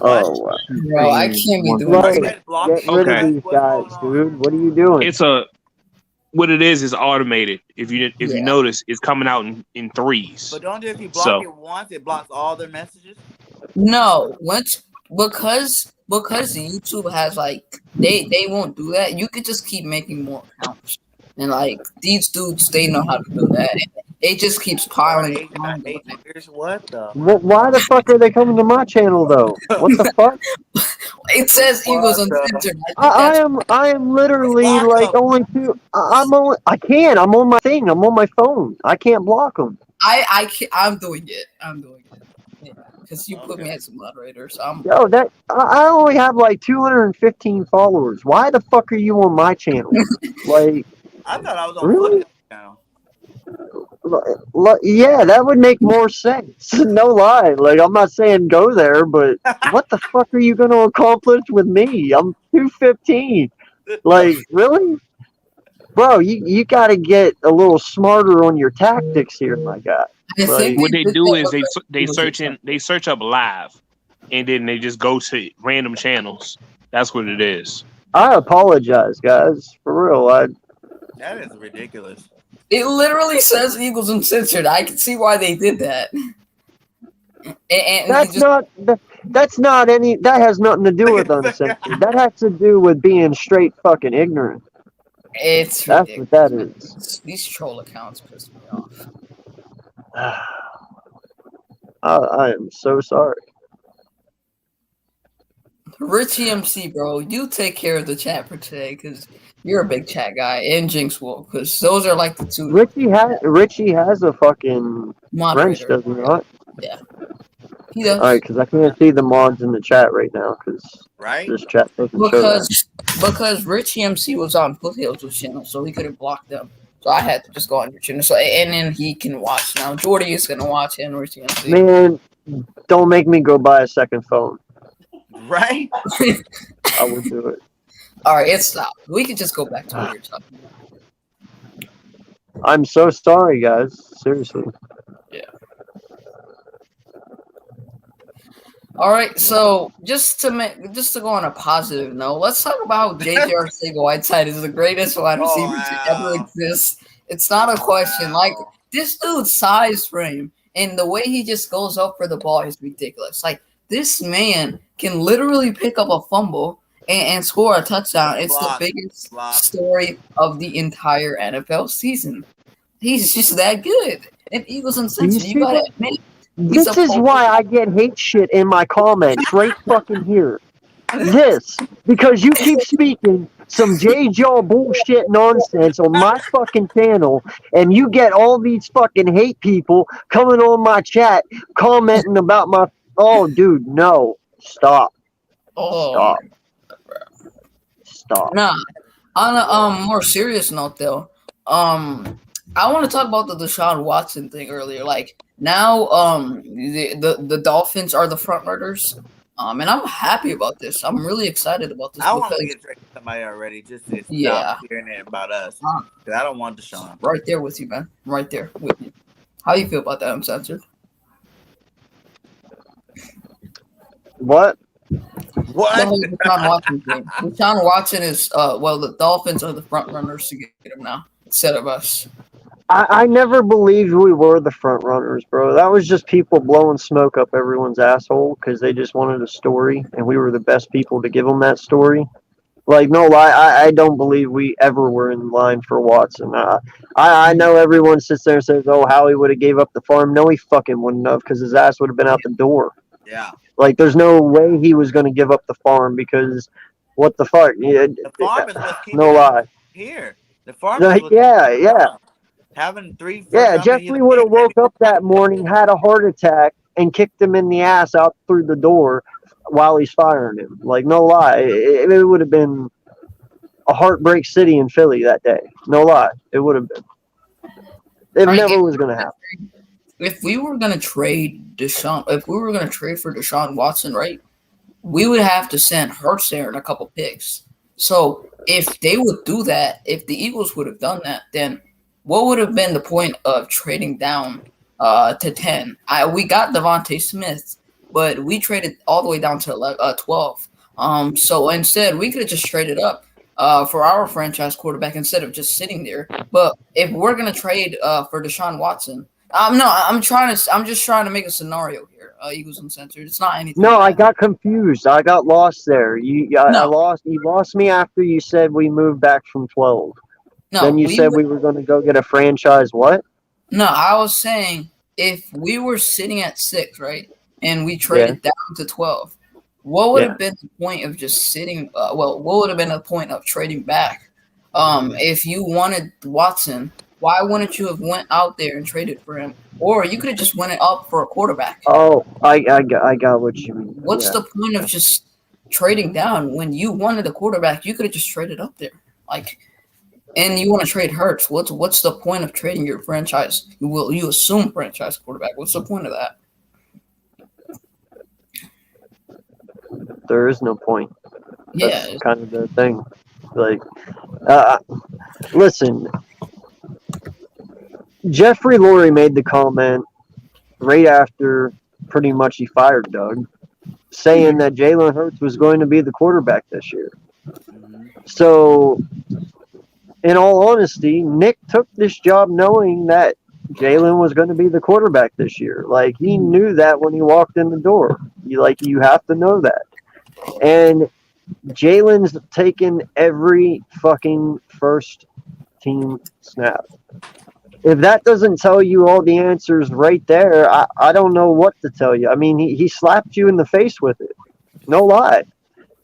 Oh, wow. Bro, I can't be doing Right. this. Get rid Okay. of these guys, dude. What are you doing? What it is automated. If you notice, it's coming out in threes. But don't if you block it once, it blocks all their messages? No, because YouTube has like they won't do that. You could just keep making more accounts, and like these dudes, they know how to do that. It just keeps piling. What the? Why the fuck are they coming to my channel though? What the fuck? It says Eagles Uncensored. I am literally like only two. I'm on my thing. I'm on my phone. I can't block them. I'm doing it. Yeah, because you put me as a moderator, so I'm. Yo, I only have like 215 followers. Why the fuck are you on my channel? Like, I thought I was on really? channel. Yeah, that would make more sense. No lie. Like, I'm not saying go there, but what the fuck are you going to accomplish with me? I'm 215. Like, really? Bro, you got to get a little smarter on your tactics here, my guy. Like, what they do is they search up live, and then they just go to random channels. That's what it is. I apologize, guys. For real. That is ridiculous. It literally says Eagles Uncensored. I can see why they did that. And That's just not that's not any that has nothing to do with uncensored. That has to do with being straight fucking ignorant. it's That's what that ridiculous. is. These troll accounts piss me off. I am so sorry. Richie MC, bro, you take care of the chat for today because you're a big chat guy, and Jinx will, because those are like the two Richie has a fucking wrench, moderators. does he not? Yeah, he does. All right, because I can't see the mods in the chat right now because Right? this chat doesn't show that. Because Richie MC was on Foothills' channel, so he couldn't block them. So I had to just go on your channel. So and then he can watch now. Jordy is gonna watch and Richie MC. Man, don't make me go buy a second phone. Right? I would do it. All right, it stopped. We can just go back to what you're talking about. I'm so sorry, guys. Seriously. Yeah. All right, so just to go on a positive note, let's talk about JJ Arcega-Whiteside is the greatest wide receiver to ever exist. It's not a question. Like this dude's size frame and the way he just goes up for the ball is ridiculous. Like this man can literally pick up a fumble and score a touchdown. It's the biggest story of the entire NFL season. He's just that good. And Eagles Uncensored, you gotta admit. This is why I get hate shit in my comments right fucking here. This, because you keep speaking some J-Jaw bullshit nonsense on my fucking channel, and you get all these fucking hate people coming on my chat commenting about my. Oh, dude, no, stop, stop. Nah, on a more serious note, though, I want to talk about the Deshaun Watson thing earlier. Like now, the Dolphins are the front runners. And I'm happy about this. I'm really excited about this. I want to get traded to somebody already just to stop hearing it about us. Because I don't want Deshaun. Right there with you, man. Right there with you. How you feel about that, Uncensored? What? Deshaun Watson is, the Dolphins are the front runners to get him now instead of us. I never believed we were the front runners, bro. That was just people blowing smoke up everyone's asshole because they just wanted a story, and we were the best people to give them that story. Like, no lie, I don't believe we ever were in line for Watson. I know everyone sits there and says, oh, Howie would have gave up the farm. No, he fucking wouldn't have because his ass would have been out the door. Yeah. Like, there's no way he was going to give up the farm because what the fuck? The farm is what's keeping no lie. Here. The farm like, is yeah. Having three. Yeah, Jeffrey would have woke up that morning, had a heart attack, and kicked him in the ass out through the door while he's firing him. Like, no lie. It would have been a heartbreak city in Philly that day. No lie. It would have been. It never was going to happen. If we were going to trade for Deshaun Watson, right, we would have to send Hurts there and a couple picks. So if they would do that, if the Eagles would have done that, then what would have been the point of trading down to 10? We got Devontae Smith, but we traded all the way down to 12. So instead, we could have just traded up for our franchise quarterback instead of just sitting there. But if we're gonna trade for Deshaun Watson, I'm just trying to make a scenario here. Eagles Uncensored. It's not anything. No, I got confused. I got lost there. You lost me after you said we moved back from 12. No, then you said we were going to go get a franchise. What? No, I was saying if we were sitting at 6, right, and we traded down to 12, what would have been the point of just sitting? What would have been the point of trading back? If you wanted Watson, why wouldn't you have went out there and traded for him? Or you could have just went up for a quarterback. Oh, I got what you mean. What's the point of just trading down when you wanted a quarterback? You could have just traded up there, and you want to trade Hurts. What's the point of trading your franchise? You assume franchise quarterback. What's the point of that? There is no point. That's kind of the thing. Like, listen, Jeffrey Lurie made the comment right after pretty much he fired Doug, saying that Jalen Hurts was going to be the quarterback this year. So, in all honesty, Nick took this job knowing that Jalen was going to be the quarterback this year. Like, he knew that when he walked in the door. You have to know that. And Jalen's taken every fucking first team snap. If that doesn't tell you all the answers right there, I don't know what to tell you. I mean, he slapped you in the face with it. No lie.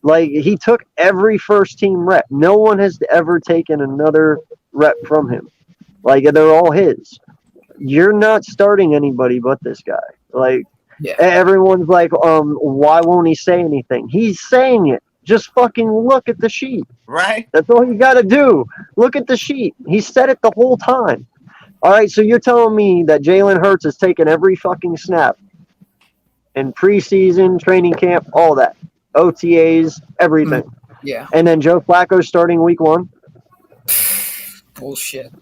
Like, he took every first team rep. No one has ever taken another rep from him. Like, they're all his. You're not starting anybody but this guy. Like, everyone's like, why won't he say anything? He's saying it. Just fucking look at the sheet. Right? That's all you got to do. Look at the sheet. He said it the whole time. All right, so you're telling me that Jalen Hurts has taken every fucking snap in preseason, training camp, all that. OTAs, everything. Yeah. And then Joe Flacco's starting week 1? Bullshit.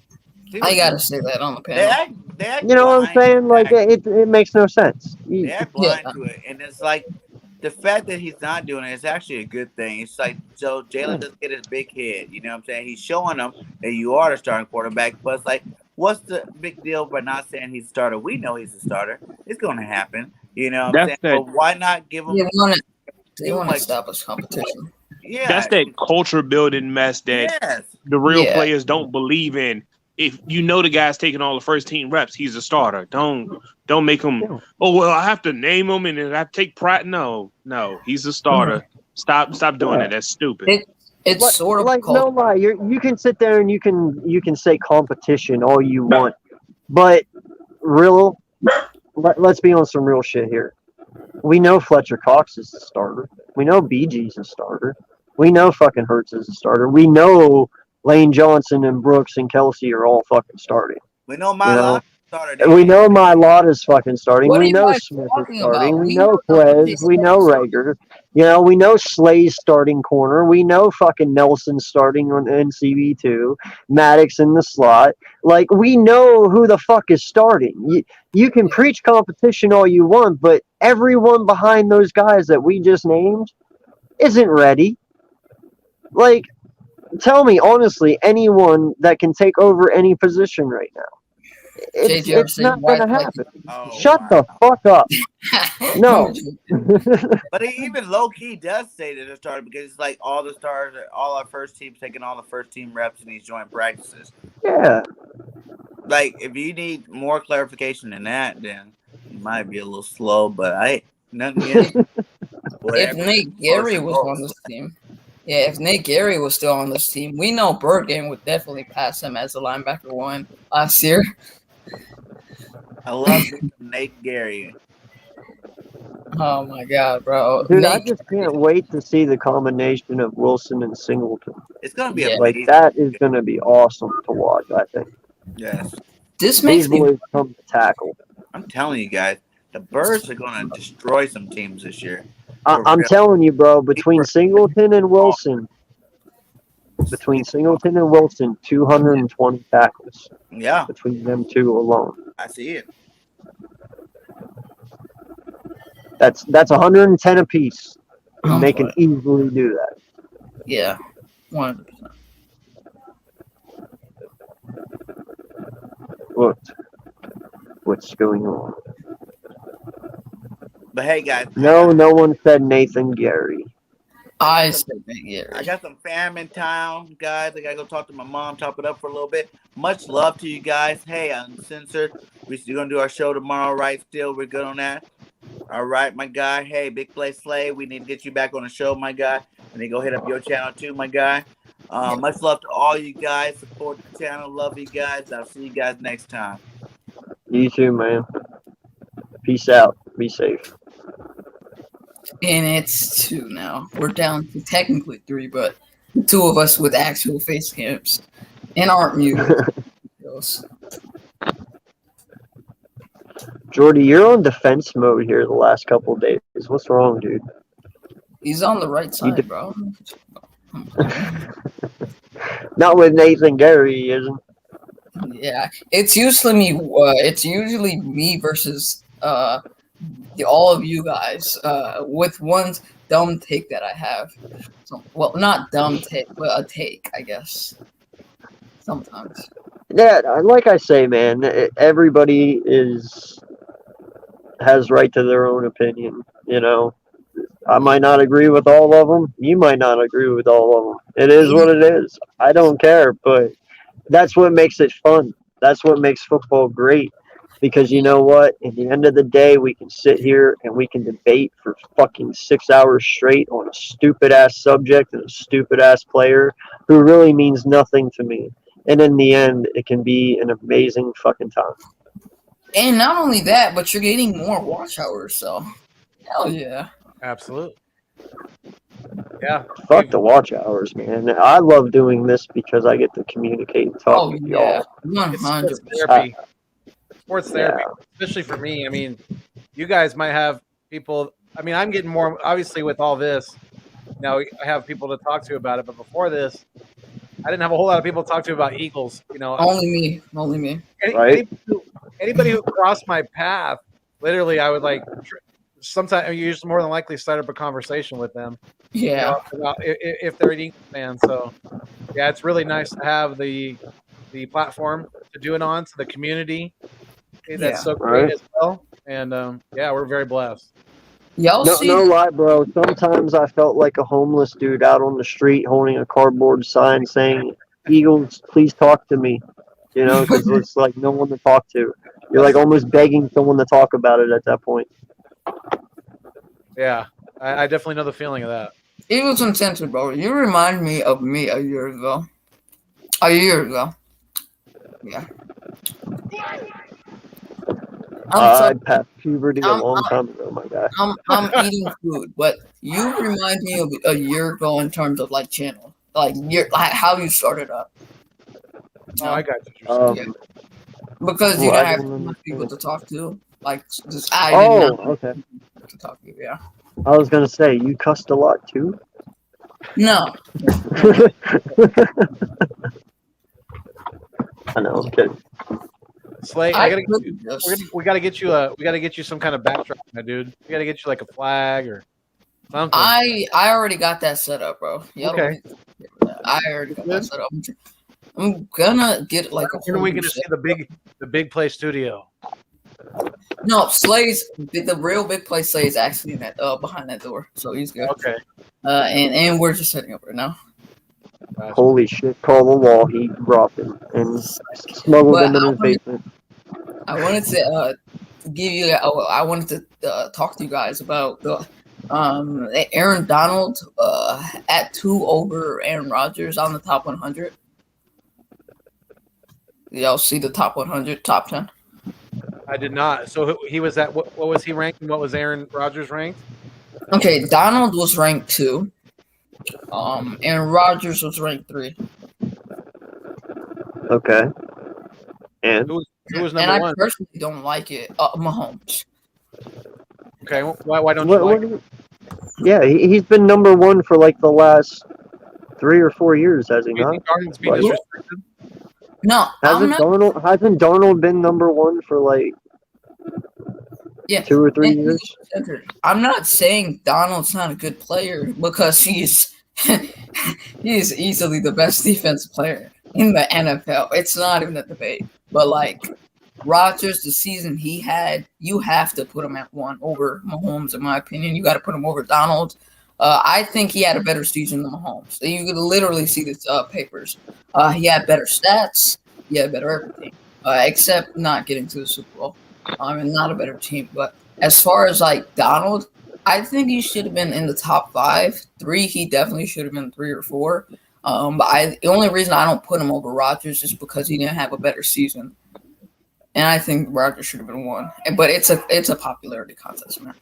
I gotta say that on the panel. They act You know what I'm saying? Like, it makes no sense. They act blind to it. And it's like, the fact that he's not doing it is actually a good thing. It's like, so Jalen doesn't get his big head. You know what I'm saying? He's showing them that you are the starting quarterback. But it's like, what's the big deal by not saying he's a starter? We know he's a starter. It's going to happen. You know what I'm saying? But why not give him... They want to stop us competition. Yeah. That's that culture building mess that the real players don't believe in. If you know the guy's taking all the first team reps, he's a starter. Don't make him. Oh well, I have to name him and I have to take pride. No, he's a starter. Stop doing it. That's stupid. It's sort of like no lie. You can sit there and you can say competition all you want, but let's be on some real shit here. We know Fletcher Cox is the starter. We know BG's a starter. We know fucking Hurts is a starter. We know Lane Johnson and Brooks and Kelsey are all fucking starting. We know my starter. We know Lotta's fucking starting. We know Smith is starting. We know Quez. We know Rager. We know Slay's starting corner. We know fucking Nelson's starting in CB2. Maddox in the slot. Like, we know who the fuck is starting. You can preach competition all you want, but everyone behind those guys that we just named isn't ready. Like, tell me, honestly, anyone that can take over any position right now. It's not going to happen. Shut the fuck up. No. But he even low-key does say that they're starting because it's like all the stars, all our first team's taking all the first team reps in these joint practices. Yeah. Like, if you need more clarification than that, then you might be a little slow, but nothing yet. If Nate Gary was on this team. Yeah, if Nate Gary was still on this team, we know Burgame would definitely pass him as a linebacker 1 last year. I love Nate Gary. Oh my god, bro. Dude, I just can't wait to see the combination of Wilson and Singleton. It's going to be amazing. Like, that is going to be awesome to watch, I think. Yes. This makes These boys come to tackle. I'm telling you guys, the Birds are going to destroy some teams this year. I'm telling you, bro, between Singleton and Wilson, 220 tackles. Yeah. Between them two alone. I see it. That's 110 apiece. And they can easily do that. Yeah. 100%. What's going on? But hey, guys. No one said Nathan Gary. I said Nathan Gary. I got some fam in town, guys. I got to go talk to my mom, top it up for a little bit. Much love to you guys. Hey, Uncensored. We're going to do our show tomorrow, right? Still, we're good on that. All right, my guy. Hey, Big Play Slay. We need to get you back on the show, my guy. And then go hit up your channel too, my guy. Much love to all you guys. Support the channel. Love you guys. I'll see you guys next time. You too, man. Peace out. Be safe. And it's 2 now. We're down to technically 3, but 2 of us with actual face cams and aren't muted. Jordy, you're on defense mode here the last couple of days. What's wrong, dude? He's on the right side, bro. Not with Nathan Gary, he isn't. Yeah, it's usually me versus all of you guys with one dumb take that I have. So, well, not dumb take, but a take, I guess. Sometimes. Yeah, like I say, man, everybody has right to their own opinion. You know, I might not agree with all of them. You might not agree with all of them. It is what it is. I don't care, but that's what makes it fun. That's what makes football great. Because you know what? At the end of the day, we can sit here and we can debate for fucking 6 hours straight on a stupid ass subject and a stupid ass player who really means nothing to me. And in the end, it can be an amazing fucking time. And not only that, but you're getting more watch hours. So, hell yeah. Absolutely. Yeah. Fuck the watch hours, man. I love doing this because I get to communicate and talk with yeah. y'all. 100%. Therapy. Sports therapy, Yeah. especially for me. I mean, you guys might have people. I mean, I'm getting more obviously with all this. Now I have people to talk to about it, but before this, I didn't have a whole lot of people to talk to about Eagles. You know, Only me. Right? Anybody who crossed my path, literally, I would like. Sometimes you just more than likely start up a conversation with them. Yeah. You know, about if they're an Eagles fan. So, yeah, it's really nice to have the platform to do it on, to the community. That's so great as well. And yeah, we're very blessed. Y'all see? No lie, bro. Sometimes I felt like a homeless dude out on the street holding a cardboard sign saying, "Eagles, please talk to me." You know, because it's like no one to talk to. You're like almost begging someone to talk about it at that point. Yeah, I definitely know the feeling of that. Eagles Uncensored, bro. You remind me of me a year ago. Yeah. I passed puberty a long time ago, my guy. I'm eating food, but you remind me of a year ago in terms of like channel, like how you started up. Oh, I got you. Because you don't have enough people to talk to. Like, just okay. To talk to, yeah. I was gonna say you cussed a lot too. No. I know. I'm kidding. Slay, we gotta get you some kind of backdrop, my dude. We gotta get you like a flag or something. I already got that set up, bro. Okay. I already got that set up. I'm gonna get like a. When are we gonna see the big play studio? No, Slay's the real big play. Slay is actually in that behind that door, so he's good. Okay. And we're just setting up right now. Holy shit! Call the law. He robbed him and smuggled him in his basement. I wanted to give you. I wanted to talk to you guys about the Aaron Donald at 2 over Aaron Rodgers on the top 100. Y'all see the top 100, top 10? I did not. So he was at what was he ranked and what was Aaron Rodgers ranked? Okay, Donald was ranked 2. Aaron Rodgers was ranked 3. Okay. And who was number 1? I personally don't like it. Mahomes. Okay, why don't you like it? Yeah, he's been number 1 for like the last 3 or 4 years, has he Do you not? think Darnold's being disrespected? No, hasn't Darnold been number 1 for like 2 or 3 years? I'm not saying Donald's not a good player because he's easily the best defensive player in the NFL. It's not even a debate. But like Rodgers, the season he had, you have to put him at 1 over Mahomes, in my opinion. You got to put him over Donald. I think he had a better season than Mahomes. You could literally see the papers. He had better stats. He had better everything, except not getting to the Super Bowl. And not a better team. But as far as like Donald, I think he should have been in the top 5. 3, he definitely should have been 3 or 4. But the only reason I don't put him over Rodgers is because he didn't have a better season. And I think Rodgers should have been 1. But it's a popularity contest, man.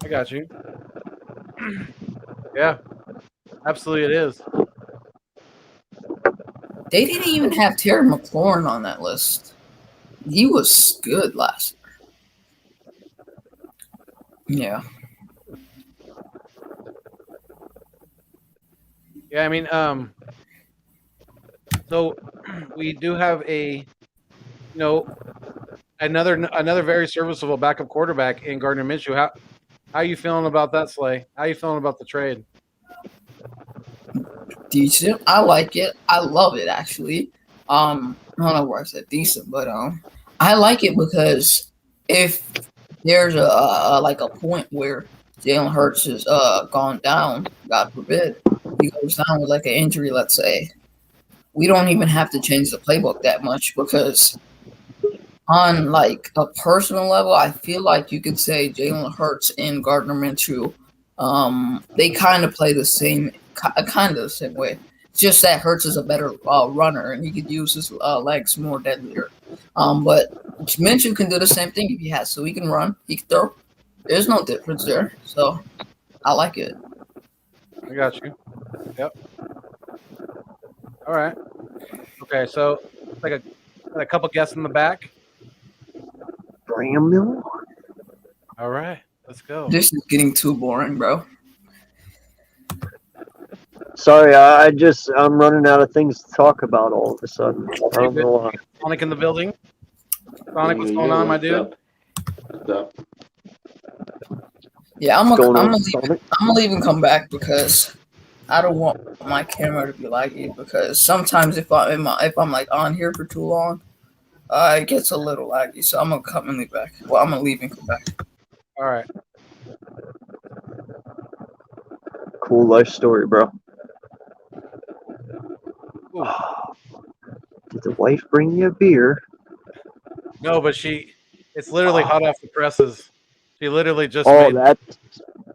I got you. Yeah, absolutely it is. They didn't even have Terry McLaurin on that list. He was good last year. Yeah. Yeah, I mean, so we do have another very serviceable backup quarterback in Gardner Minshew. How are you feeling about that, Slay? How are you feeling about the trade? Decent. I like it. I love it, actually. I don't know where I said decent, but I like it because if there's a point where Jalen Hurts is gone down, God forbid, he goes down with like an injury, let's say, we don't even have to change the playbook that much because on like a personal level, I feel like you could say Jalen Hurts and Gardner Minshew, they kind of play the same, kind of the same way. It's just that Hurts is a better runner and he could use his legs more deadlier. But Minshew can do the same thing if he has, so he can run, he can throw. There's no difference there, so I like it. I got you. Yep. All right. Okay, so like a couple guests in the back. Bram Miller. All right, let's go. This is getting too boring, bro. Sorry, I'm running out of things to talk about all of a sudden. I don't know why. Sonic in the building. Sonic, what's going on, my dude? What's up? Yeah, I'm What's going on, gonna Sonic? leave and come back because I don't want my camera to be laggy. Because sometimes if I'm like on here for too long, it gets a little laggy. So I'm gonna come and leave back. Well, I'm gonna leave and come back. All right. Cool life story, bro. Ooh. Did the wife bring you a beer? No, but it's literally hot off the presses. She literally just Oh, made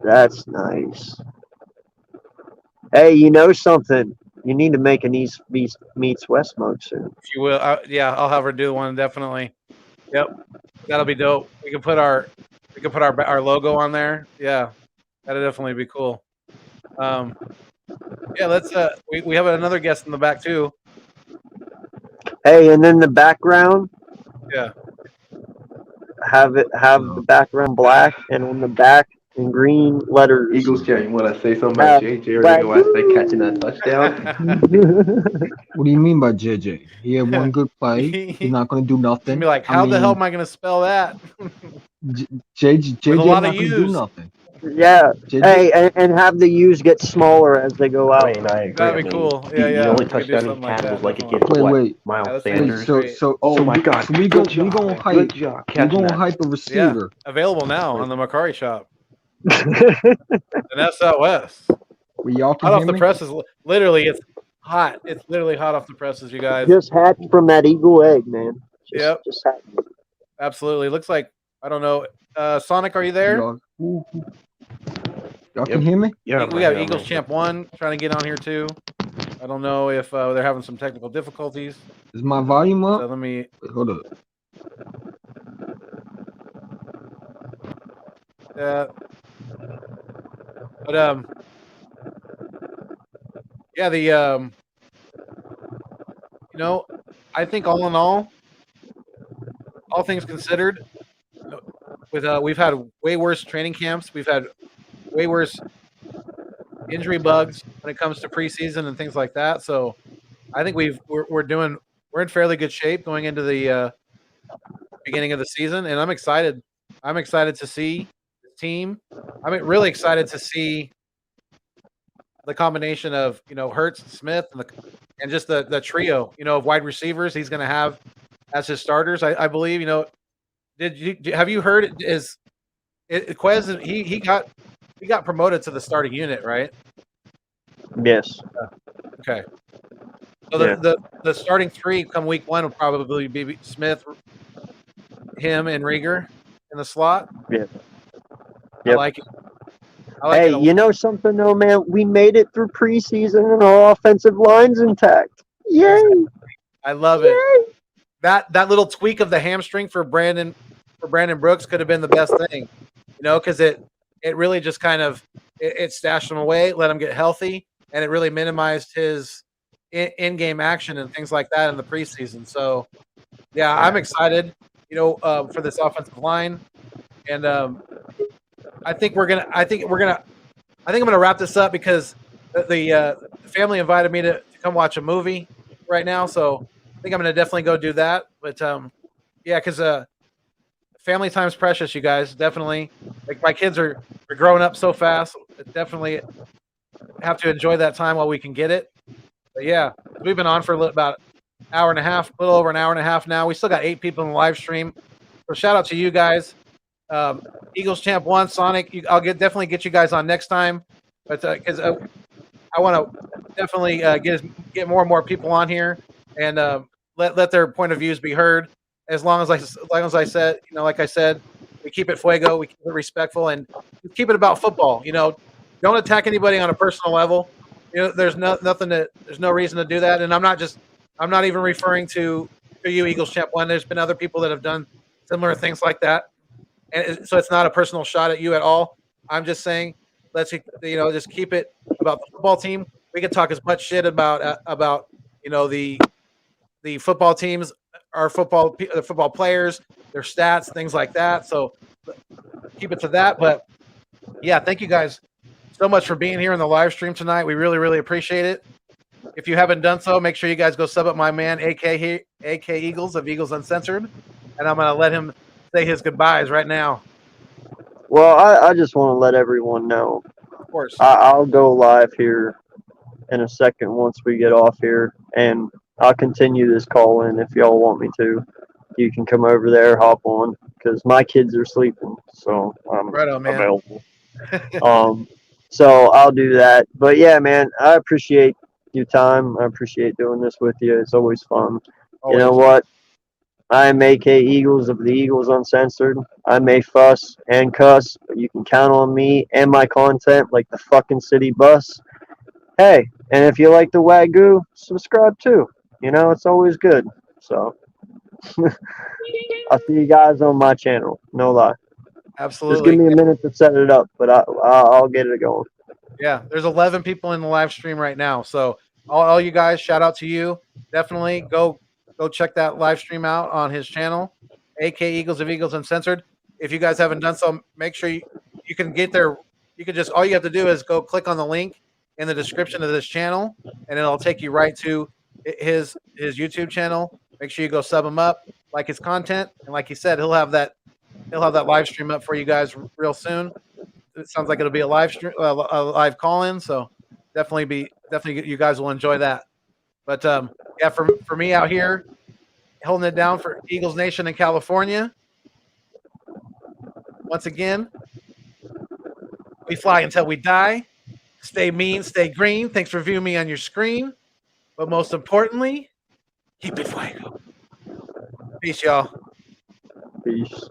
that's nice. Hey, you know something? You need to make an East meets West mug soon. She will. Yeah, I'll have her do one definitely. Yep, that'll be dope. We can put our logo on there. Yeah, that'd definitely be cool. Yeah, let's. We have another guest in the back too. Hey, and then the background, Yeah. have the background black, and on the back in green letters. Eagles chat, you want to say something about JJ or you want to say catching that touchdown? What do you mean by JJ? He had one good play. He's not going to do nothing. Be like, how the hell am I going to spell that? JJ With a lot not of going to do U's. nothing. Yeah. JJ Hey, and have the U's get smaller as they go out. I mean, I agree. That'd be cool. Yeah, The only we could do touchdown something he like had that, was like definitely. against Wait. Miles that's Sanders. great. Oh my God! So we Good gonna job. hype. Good job We catching gonna that. hype a receiver. Available now on the Macari shop. And that's out west. Well, y'all can Hot off hear the me? presses. Literally, it's hot. It's literally hot off the presses, you guys. Just hatched from that eagle egg, man. Yep. Just hatched. Absolutely. Looks like, I don't know. Sonic, are you there? Y'all can hear me? Yeah, We have Eagles Champ 1 trying to get on here too. I don't know if they're having some technical difficulties. Is my volume up? So let me. Wait, hold up. But yeah, the I think all in all things considered, with we've had way worse training camps. We've had way worse injury bugs when it comes to preseason and things like that. So I think we're in fairly good shape going into the beginning of the season, and I'm excited. I'm excited to see the team. I'm really excited to see the combination of Hurts, Smith, and just the trio of wide receivers he's going to have as his starters. I believe have you heard Quez? He got promoted to the starting unit, right? Yes. Okay. So the starting three come week 1 will probably be Smith, him, and Rieger in the slot. Yeah. I like it. Hey, you know something though, man? We made it through preseason and our offensive line's intact. Yay! I love it. That little tweak of the hamstring for Brandon Brooks could have been the best thing, because it really just kind of it stashed him away, let him get healthy, and it really minimized his in-game action and things like that in the preseason. So, yeah, I'm excited, for this offensive line, and I think I'm gonna wrap this up because the family invited me to come watch a movie right now, so I think I'm gonna definitely go do that. But yeah, because family time's precious, you guys. Definitely, like my kids are growing up so fast. Definitely have to enjoy that time while we can get it. But yeah, we've been on for about hour and a half, a little over an hour and a half now. We still got 8 people in the live stream. So shout out to you guys. Eagles Champ 1, Sonic. I'll definitely get you guys on next time. But because I want to definitely get more and more people on here and let their point of views be heard. As long as I said, like I said, we keep it Fuego, we keep it respectful, and keep it about football. Don't attack anybody on a personal level. There's there's no reason to do that. And I'm not even referring to you, Eagles Champ 1. There's been other people that have done similar things like that, and so it's not a personal shot at you at all. I'm just saying, let's just keep it about the football team. We can talk as much shit about the football teams, the football players, their stats, things like that. So keep it to that. But yeah, thank you guys so much for being here in the live stream tonight. We really, really appreciate it. If you haven't done so, make sure you guys go sub up my man, AK Eagles of Eagles Uncensored, and I'm going to let him say his goodbyes right now. Well, I just want to let everyone know. Of course. I'll go live here in a second once we get off here, and I'll continue this call in if y'all want me to. You can come over there, hop on, because my kids are sleeping, so I'm right on, man. available. So I'll do that. But yeah, man, I appreciate your time. I appreciate doing this with you. It's always fun. Always. You know what? I am AK Eagles of the Eagles Uncensored. I may fuss and cuss, but you can count on me and my content like the fucking city bus. Hey, and if you like the Wagyu, subscribe too. It's always good. So I'll see you guys on my channel. No lie. Absolutely. Just give me a minute to set it up, but I'll get it going. Yeah, there's 11 people in the live stream right now. So all you guys, shout out to you. Definitely go check that live stream out on his channel, AK Eagles of Eagles Uncensored. If you guys haven't done so, make sure you can get there. You can all you have to do is go click on the link in the description of this channel, and it'll take you right to his YouTube channel. Make sure you go sub him up, like his content, and like he said, he'll have that live stream up for you guys real soon. It sounds like it'll be a live stream, a live call-in. So definitely you guys will enjoy that. But yeah, for me out here, holding it down for Eagles Nation in California. Once again, we fly until we die. Stay mean, stay green. Thanks for viewing me on your screen. But most importantly, keep it Fuego. Peace, y'all. Peace.